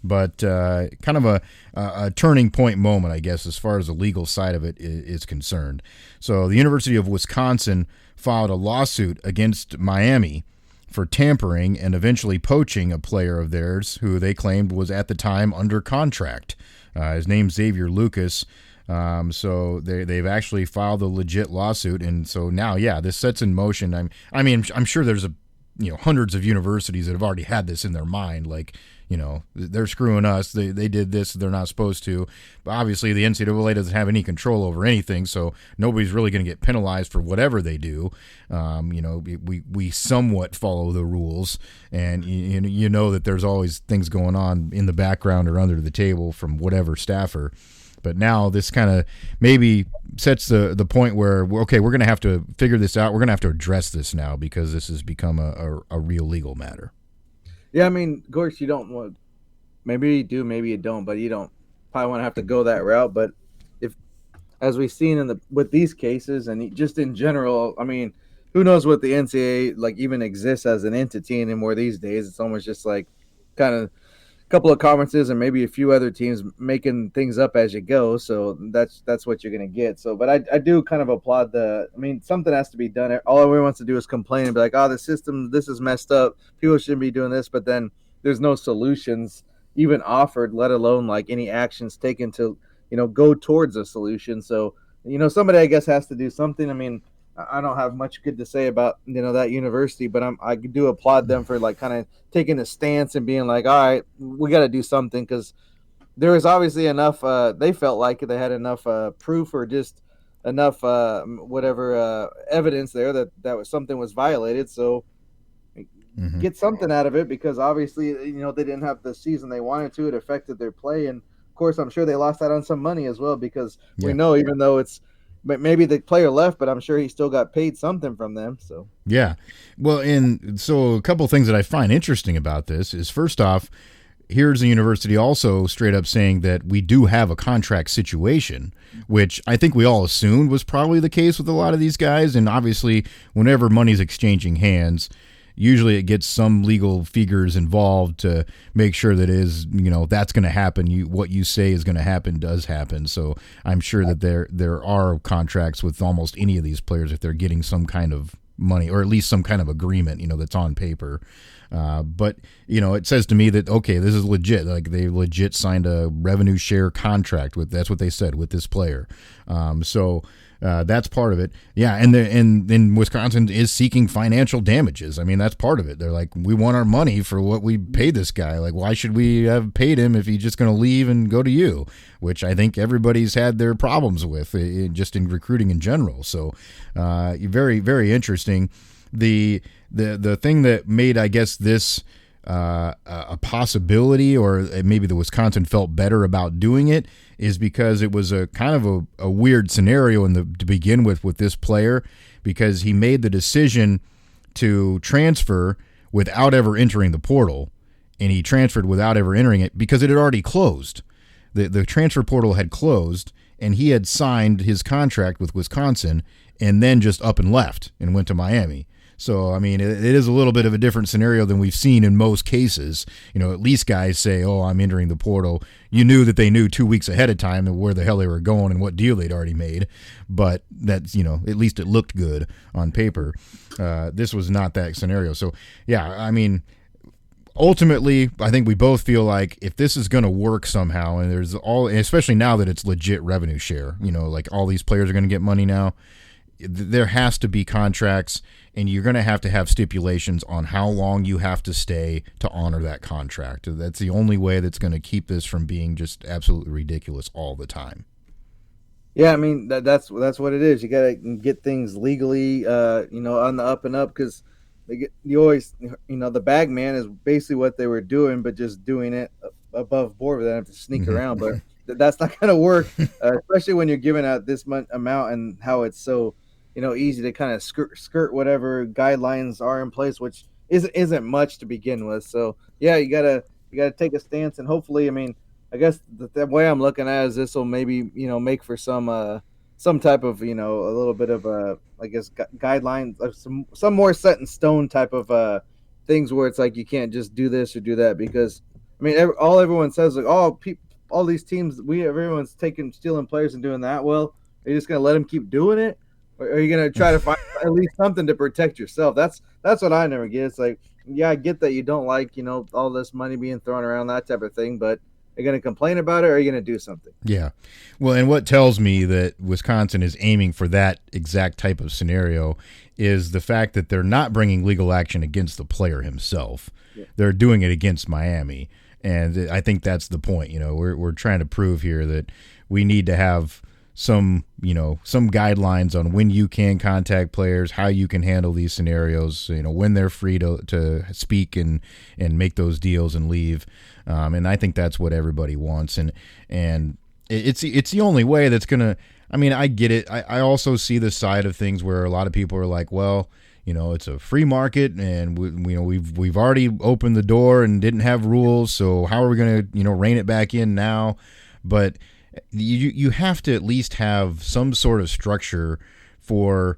But kind of a turning point moment, I guess, as far as the legal side of it is concerned. So the University of Wisconsin filed a lawsuit against Miami for tampering and eventually poaching a player of theirs who they claimed was at the time under contract. His name's Xavier Lucas. So they've actually filed a legit lawsuit, and so now, this sets in motion. I'm sure there's hundreds of universities that have already had this in their mind, like, they're screwing us. They did this. They're not supposed to. But obviously, the NCAA doesn't have any control over anything, so nobody's really going to get penalized for whatever they do. We somewhat follow the rules, and you know that there's always things going on in the background or under the table from whatever staffer. But now this kind of maybe sets the point where, we're going to have to figure this out. We're going to have to address this now because this has become a real legal matter. Yeah, I mean, of course, you don't want. Maybe you do, maybe you don't, but you don't probably want to have to go that route. But if, as we've seen with these cases and just in general, I mean, who knows what the NCAA even exists as an entity anymore these days? It's almost just like kind of couple of conferences and maybe a few other teams making things up as you go. So that's what you're going to get. So, but I do kind of applaud something has to be done. All everyone wants to do is complain and be like, oh, the system, this is messed up. People shouldn't be doing this. But then there's no solutions even offered, let alone any actions taken to, go towards a solution. So, somebody, I guess, has to do something. I mean, I don't have much good to say about that university, but I do applaud them for kind of taking a stance and being like, all right, we got to do something, because there was obviously enough. They felt like they had enough proof or just enough evidence there that was something was violated. So get something out of it, because obviously they didn't have the season they wanted to. It affected their play, and of course I'm sure they lost out on some money as well, because we know even though it's. But maybe the player left, but I'm sure he still got paid something from them. So yeah, well, and so a couple of things that I find interesting about this is, first off, here's the university also straight up saying that we do have a contract situation, which I think we all assumed was probably the case with a lot of these guys. And obviously, whenever money's exchanging hands, usually it gets some legal figures involved to make sure that that's going to happen. What you say is going to happen does happen. So I'm sure that there are contracts with almost any of these players if they're getting some kind of money, or at least some kind of agreement, that's on paper. But it says to me that, okay, this is legit. Like, they legit signed a revenue share contract that's what they said, with this player. So that's part of it. Yeah, and then Wisconsin is seeking financial damages. I mean, that's part of it. They're like, we want our money for what we paid this guy. Like, why should we have paid him if he's just going to leave and go to you? Which I think everybody's had their problems with, just in recruiting in general. So very, very interesting. The thing that made, I guess, this a possibility, or maybe the Wisconsin felt better about doing it, is because it was a kind of a weird scenario to begin with this player, because he made the decision to transfer without ever entering the portal, and he transferred without ever entering it because it had already closed. The transfer portal had closed, and he had signed his contract with Wisconsin and then just up and left and went to Miami. So, I mean, it is a little bit of a different scenario than we've seen in most cases. At least guys say, oh, I'm entering the portal. You knew that they knew 2 weeks ahead of time where the hell they were going and what deal they'd already made. But that's, at least it looked good on paper. This was not that scenario. So, yeah, I mean, ultimately, I think we both feel like if this is going to work somehow, and especially now that it's legit revenue share, like all these players are going to get money now, there has to be contracts, and you're going to have stipulations on how long you have to stay to honor that contract. That's the only way that's going to keep this from being just absolutely ridiculous all the time. Yeah, I mean, that's what it is. You got to get things legally, on the up and up, because you always, the bag man is basically what they were doing, but just doing it above board. They don't have to sneak around, but that's not going to work, especially when you're giving out this amount, and how it's so, easy to kind of skirt whatever guidelines are in place, which isn't much to begin with. So yeah, you gotta take a stance, and hopefully, I mean, I guess the way I'm looking at it is this will maybe make for some type of a little bit of I guess guidelines, some more set in stone type of things, where it's like you can't just do this or do that, because I mean everyone says, like, oh, all these teams, everyone's stealing players and doing that. Well, are you just gonna let them keep doing it? Or are you going to try to find at least something to protect yourself? That's what I never get. It's like, yeah, I get that you don't like, all this money being thrown around, that type of thing, but are you going to complain about it, or are you going to do something? Yeah. Well, and what tells me that Wisconsin is aiming for that exact type of scenario is the fact that they're not bringing legal action against the player himself. Yeah. They're doing it against Miami. And I think that's the point. We're trying to prove here that we need to have some guidelines on when you can contact players, how you can handle these scenarios, when they're free to speak and make those deals and leave. And I think that's what everybody wants. And it's the only way that's going to, I mean, I get it. I also see the side of things where a lot of people are like, well, it's a free market, and we've already opened the door and didn't have rules. So how are we going to, rein it back in now? But you have to at least have some sort of structure for,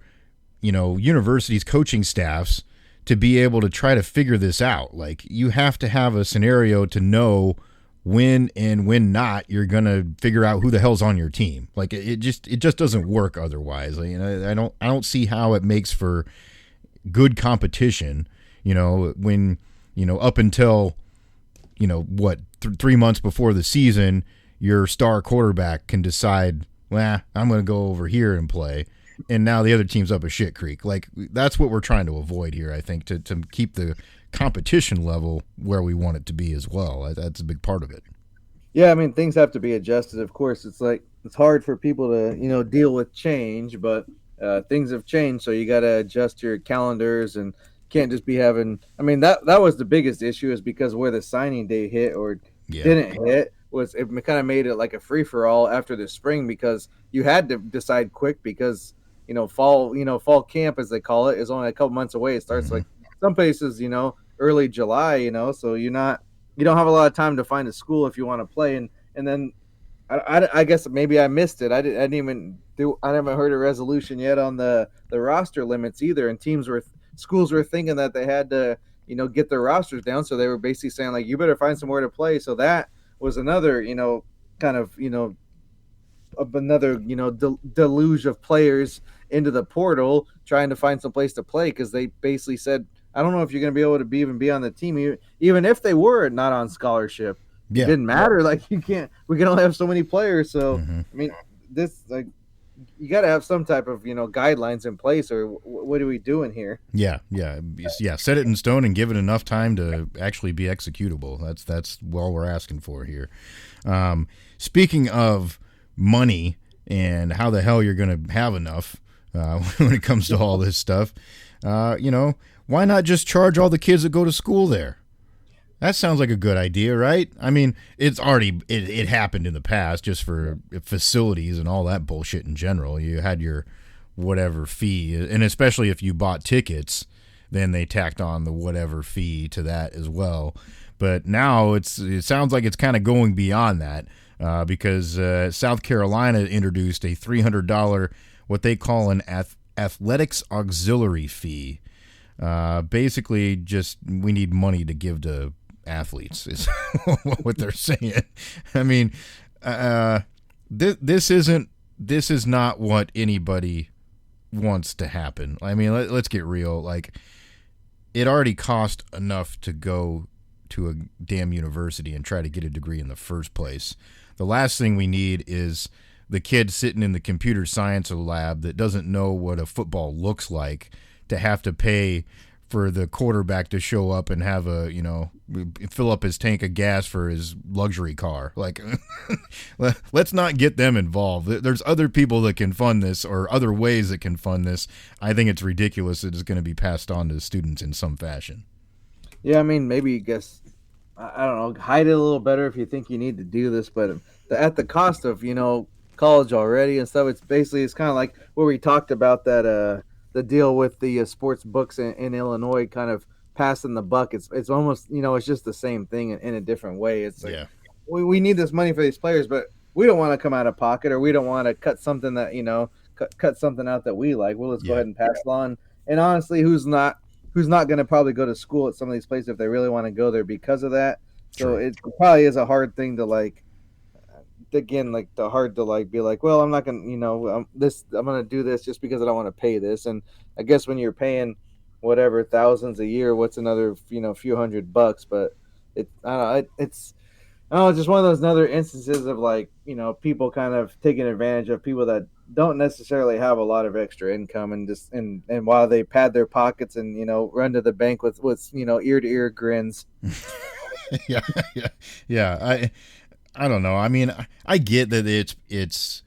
universities' coaching staffs to be able to try to figure this out. Like, you have to have a scenario to know when and when not you're going to figure out who the hell's on your team. Like, it just doesn't work otherwise. I don't see how it makes for good competition, when, up until, 3 months before the season, your star quarterback can decide, well, I'm going to go over here and play, and now the other team's up a shit creek. Like, that's what we're trying to avoid here, I think, to keep the competition level where we want it to be as well. That's a big part of it. Yeah, I mean, things have to be adjusted. Of course, it's like it's hard for people to deal with change, but things have changed, so you got to adjust your calendars, and can't just be having. I mean, that was the biggest issue, is because where the signing day hit or didn't hit. Was it kind of made it like a free for all after the spring, because you had to decide quick, because fall camp, as they call it, is only a couple months away. It starts like some places early July, so you don't have a lot of time to find a school if you want to play, and then I guess maybe I missed it. I haven't heard a resolution yet on the roster limits either, and schools were thinking that they had to get their rosters down, so they were basically saying, like, you better find somewhere to play. So that was another, kind of, another, deluge of players into the portal trying to find some place to play because they basically said, I don't know if you're going to be able to even be on the team, even if they were not on scholarship. It Yeah. didn't matter. Like we can only have so many players. So Mm-hmm. I mean, this like you got to have some type of guidelines in place, or what are we doing here? Yeah. Set it in stone and give it enough time to actually be executable. That's all we're asking for here. Speaking of money and how the hell you're going to have enough when it comes to all this stuff, why not just charge all the kids that go to school there? That sounds like a good idea, right? I mean, it's already it happened in the past just for facilities and all that bullshit in general. You had your whatever fee, and especially if you bought tickets, then they tacked on the whatever fee to that as well. But now it sounds like it's kind of going beyond that because South Carolina introduced a $300 what they call an athletics auxiliary fee. Basically, just we need money to give to athletes is what they're saying. I mean, this is not what anybody wants to happen. I mean, let's get real. Like, it already cost enough to go to a damn university and try to get a degree in the first place. The last thing we need is the kid sitting in the computer science lab that doesn't know what a football looks like to have to pay for the quarterback to show up and have fill up his tank of gas for his luxury car. Like, let's not get them involved. There's other people that can fund this or other ways that can fund this. I think it's ridiculous that it's going to be passed on to students in some fashion. Yeah, I mean, maybe I don't know, hide it a little better if you think you need to do this, but at the cost of, college already and stuff, it's kind of like where we talked about that, the deal with the sports books in Illinois kind of passing the buck. It's almost, it's just the same thing in a different way. It's like, we need this money for these players, but we don't want to come out of pocket, or we don't want to cut something that, cut something out that we like. We'll just go ahead and pass it on. And honestly, who's not going to probably go to school at some of these places if they really want to go there because of that? So it probably is a hard thing to be like, well, I'm not gonna, I'm gonna do this just because I don't want to pay this. And I guess when you're paying whatever thousands a year, what's another few $100? But it's just one of those other instances of people kind of taking advantage of people that don't necessarily have a lot of extra income, and just and while they pad their pockets and run to the bank with ear to ear grins. Yeah. I don't know. I mean, I get that it's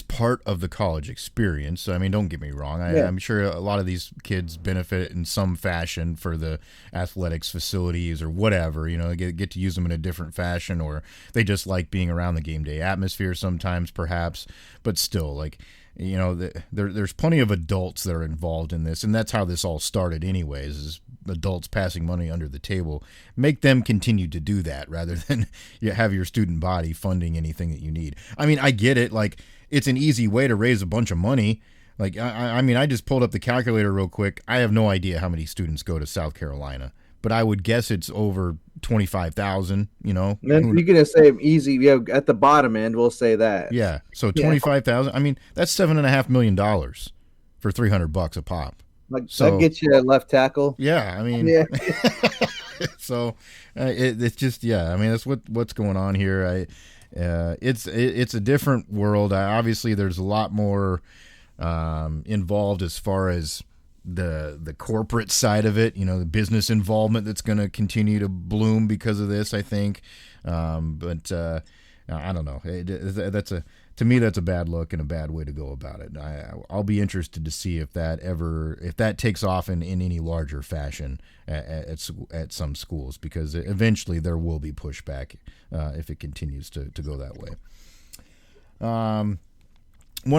part of the college experience. I mean, don't get me wrong. I'm sure a lot of these kids benefit in some fashion for the athletics facilities or whatever, get to use them in a different fashion, or they just like being around the game day atmosphere sometimes, perhaps. But still, there's plenty of adults that are involved in this, and that's how this all started anyways, is adults passing money under the table. Make them continue to do that rather than you have your student body funding anything that you need. I mean, I get it. Like, it's an easy way to raise a bunch of money. Like, I mean, I just pulled up the calculator real quick. I have no idea how many students go to South Carolina, but I would guess it's over 25,000, Then you're going to say easy. Yeah, at the bottom end, we'll say that. Yeah. So 25,000. I mean, that's $7.5 million for $300 a pop. That gets you a left tackle. Yeah, I mean, so it's just, I mean, that's what's going on here. It's a different world. Obviously, there's a lot more involved as far as the corporate side of it. The business involvement that's going to continue to bloom because of this, I think. But I don't know. To me, that's a bad look and a bad way to go about it. I'll be interested to see if that takes off in any larger fashion at some schools, because eventually there will be pushback if it continues to go that way. One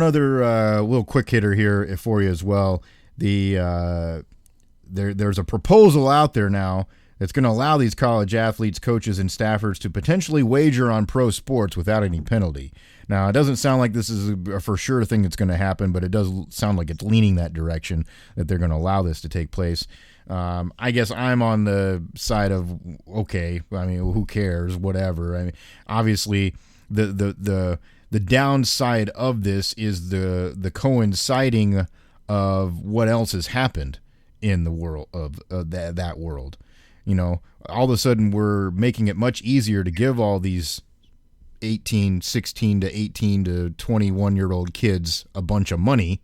other little quick hitter here for you as well. There's a proposal out there now that's going to allow these college athletes, coaches, and staffers to potentially wager on pro sports without any penalty. Now, it doesn't sound like this is a for sure thing that's going to happen, but it does sound like it's leaning that direction, that they're going to allow this to take place. I guess I'm on the side of, okay, I mean, who cares, whatever. I mean, obviously, the the downside of this is the coinciding of what else has happened in the world of that world. You know, all of a sudden we're making it much easier to give all these 16 to 18 to 21-year-old kids a bunch of money,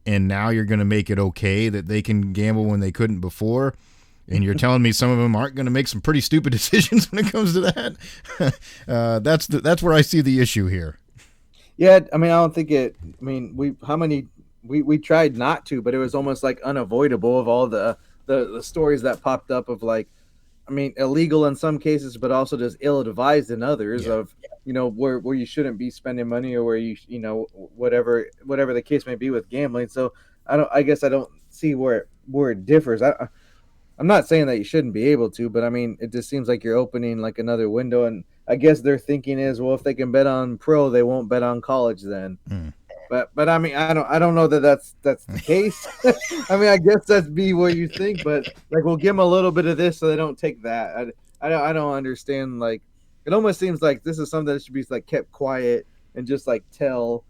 and now you're going to make it okay that they can gamble when they couldn't before. And you're telling me some of them aren't going to make some pretty stupid decisions when it comes to that? That's where I see the issue here. Yeah, I mean, I don't think it. I mean, we tried not to, but it was almost like unavoidable of all the stories that popped up of like, I mean, illegal in some cases, but also just ill-advised in others of, you know, where you shouldn't be spending money or where you whatever the case may be with gambling. So I guess I don't see where it differs. I'm not saying that you shouldn't be able to, but I mean, it just seems like you're opening like another window. And I guess their thinking is, well, if they can bet on pro, they won't bet on college then. But I mean, I don't know that that's the case. I mean, I guess that's be what you think, but like, we'll give them a little bit of this so they don't take that. I don't understand. Like, it almost seems like this is something that should be like kept quiet and just like tell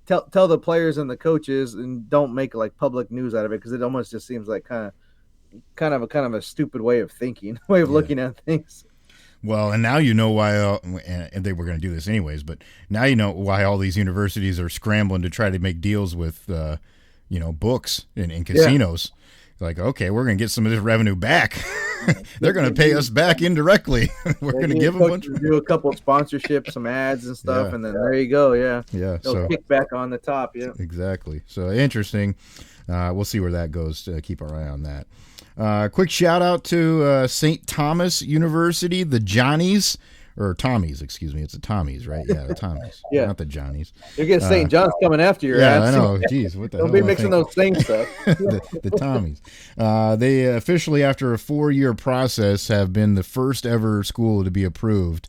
the players and the coaches and don't make like public news out of it, because it almost just seems like kind of a stupid way of thinking, way of looking at things. Well, and now you know why, and they were going to do this anyways, but now you know why all these universities are scrambling to try to make deals with, books and casinos. Like, okay, we're going to get some of this revenue back. They're going to pay us back indirectly. We're going to give them do a couple of sponsorships, some ads and stuff, and then there you go. Yeah. They'll kick back on the top. Yeah. Exactly. So interesting. We'll see where that goes. Keep our eye on that. Quick shout out to St. Thomas University, the Johnnies, or Tommies, excuse me. It's the Tommies, right? Yeah, the Tommies. Not the Johnnies. You're getting St. John's coming after your ass. I know. Jeez, what the hell? Don't be mixing those same stuff. the Tommies. They officially, after a 4-year process, have been the first ever school to be approved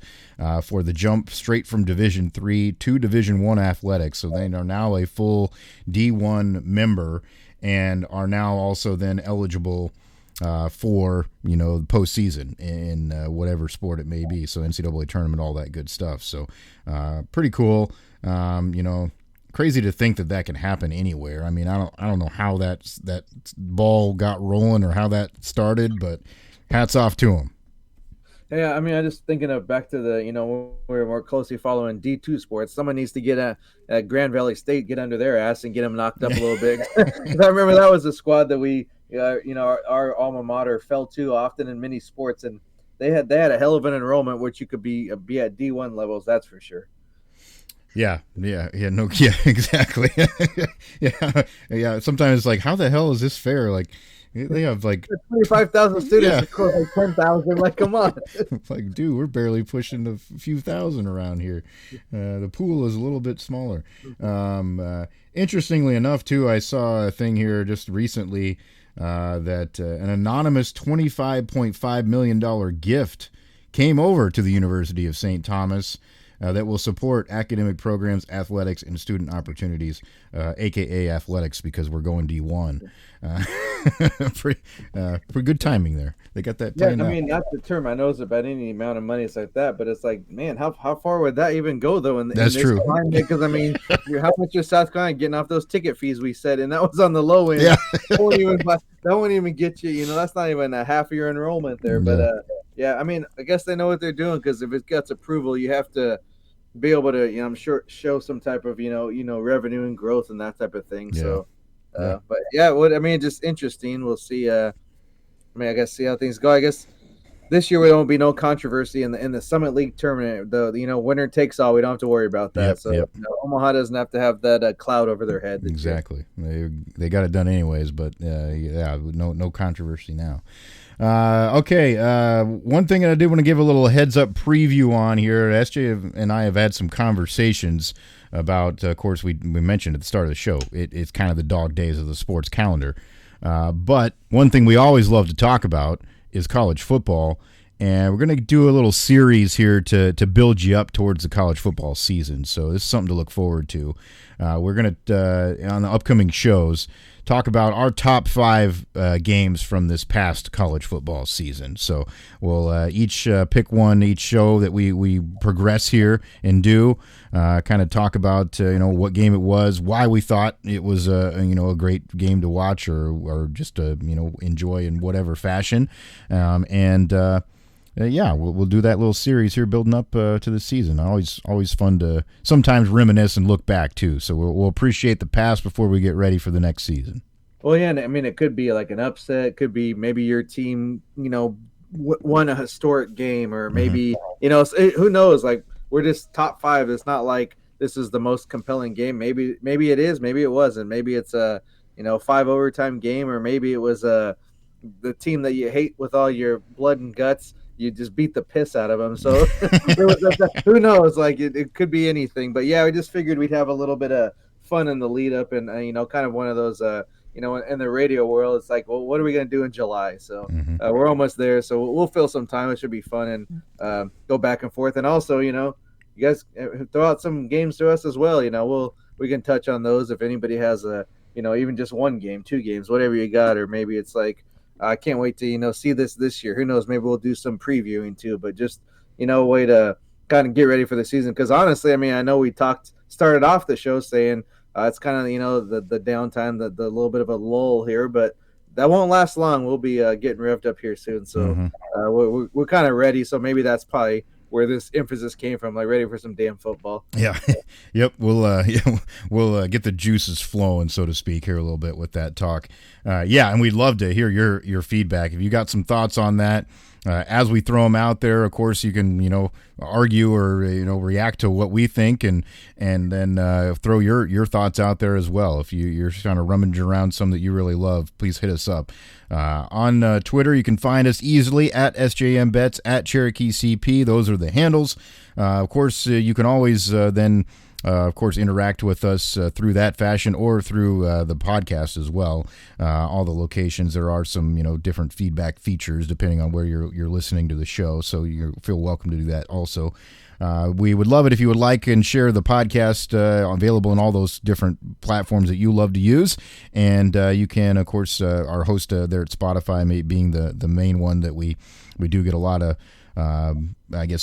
for the jump straight from Division III to Division I athletics. So they are now a full D1 member and are now also then eligible for the postseason in whatever sport it may be, so NCAA tournament, all that good stuff. So pretty cool. Crazy to think that can happen anywhere. I mean, I don't know how that ball got rolling or how that started, but hats off to them. Yeah, I mean, I just thinking of back to the we're more closely following D2 sports. Someone needs to get at Grand Valley State, get under their ass and get them knocked up a little bit. I remember that was the squad that we. Our alma mater fell to often in many sports, and they had a hell of an enrollment, which you could be at D1 levels. That's for sure. Yeah, exactly. yeah. Sometimes it's like, how the hell is this fair? Like, they have like 25,000 students, of course, like 10,000. Like, come on. Like, dude, we're barely pushing a few thousand around here. The pool is a little bit smaller. Interestingly enough, too, I saw a thing here just recently. That an anonymous $25.5 million gift came over to the University of St. Thomas that will support academic programs, athletics, and student opportunities, a.k.a. athletics, because we're going D1. Pretty good timing there. They got that. Yeah, I mean, not the term I know is about any amount of money. It's like that, but it's like, man, how far would that even go though? That's true. Because I mean, how much is South Carolina getting off those ticket fees we said, and that was on the low end. Yeah, that won't even get you. That's not even a half of your enrollment there. But yeah, I mean, I guess they know what they're doing, because if it gets approval, you have to be able to, I'm sure, show some type of revenue and growth and that type of thing. Yeah. So. But yeah, just interesting. We'll see. I guess see how things go. I guess this year there won't be no controversy in the Summit League tournament. Winner takes all. We don't have to worry about that. Omaha doesn't have to have that cloud over their head. Exactly. They got it done anyways. But no controversy now. Okay. One thing I did want to give a little heads up preview on here. SJ and I have had some conversations about, of course, we mentioned at the start of the show, it's kind of the dog days of the sports calendar. But one thing we always love to talk about is college football. And we're going to do a little series here to build you up towards the college football season. So this is something to look forward to. We're going to, on the upcoming shows, talk about our top 5 games from this past college football season. So we'll each pick one each show that we progress here and do. Kind of talk about what game it was, why we thought it was a great game to watch or just enjoy in whatever fashion, we'll do that little series here building up to the season. Always fun to sometimes reminisce and look back too. So we'll appreciate the past before we get ready for the next season. Well, yeah, I mean, it could be like an upset. It could be maybe your team, won a historic game, or maybe who knows? Like, we're just top 5. It's not like this is the most compelling game. Maybe it is. Maybe it wasn't. Maybe it's a 5 overtime game, or maybe it was the team that you hate with all your blood and guts. You just beat the piss out of them. So who knows? Like, it could be anything. But yeah, we just figured we'd have a little bit of fun in the lead up, and kind of one of those in the radio world, it's like, well, what are we going to do in July? So we're almost there. So we'll fill some time. It should be fun and go back and forth. And also, you guys throw out some games to us as well. We can touch on those if anybody has even just one game, 2 games, whatever you got. Or maybe it's like, I can't wait to, see this year. Who knows? Maybe we'll do some previewing too, but just, a way to kind of get ready for the season. Because honestly, I mean, I know we started off the show saying it's kind of, the downtime, the little bit of a lull here, but that won't last long. We'll be getting revved up here soon. So we're kind of ready. So maybe that's probably where this emphasis came from, like ready for some damn football. Yeah. Yep. We'll get the juices flowing, so to speak, here a little bit with that talk. And we'd love to hear your feedback. If you got some thoughts on that, as we throw them out there, of course, you can, argue or, react to what we think and then throw your thoughts out there as well. If you're trying to rummage around some that you really love, please hit us up. On Twitter, you can find us easily at SJMBets, at Cherokee CP. Those are the handles. Of course, you can always interact with us through that fashion or through the podcast as well. All the locations, there are some different feedback features depending on where you're listening to the show, so you feel welcome to do that also. We would love it if you would like and share the podcast, available on all those different platforms that you love to use. And you can, of course, our host there at Spotify being the main one that we do get a lot of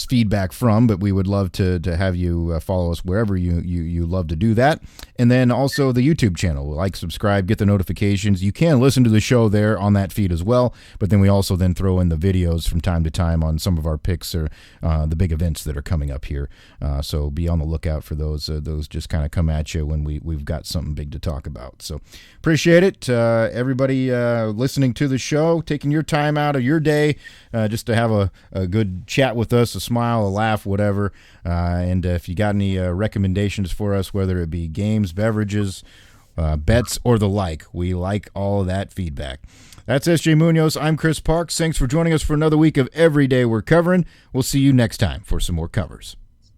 feedback from, but we would love to have you follow us wherever you love to do that. And then also the YouTube channel, like, subscribe, get the notifications. You can listen to the show there on that feed as well, but then we also then throw in the videos from time to time on some of our picks or the big events that are coming up here. So be on the lookout for those. Those just kind of come at you when we've got something big to talk about. So appreciate it. Everybody listening to the show, taking your time out of your day just to have a good chat with us, a smile, a laugh, whatever. And if you got any recommendations for us, whether it be games, beverages, bets, or the like, we like all of that feedback. That's SJ Munoz. I'm Chris Parks. Thanks for joining us for another week of Every Day We're Covering. We'll see you next time for some more covers.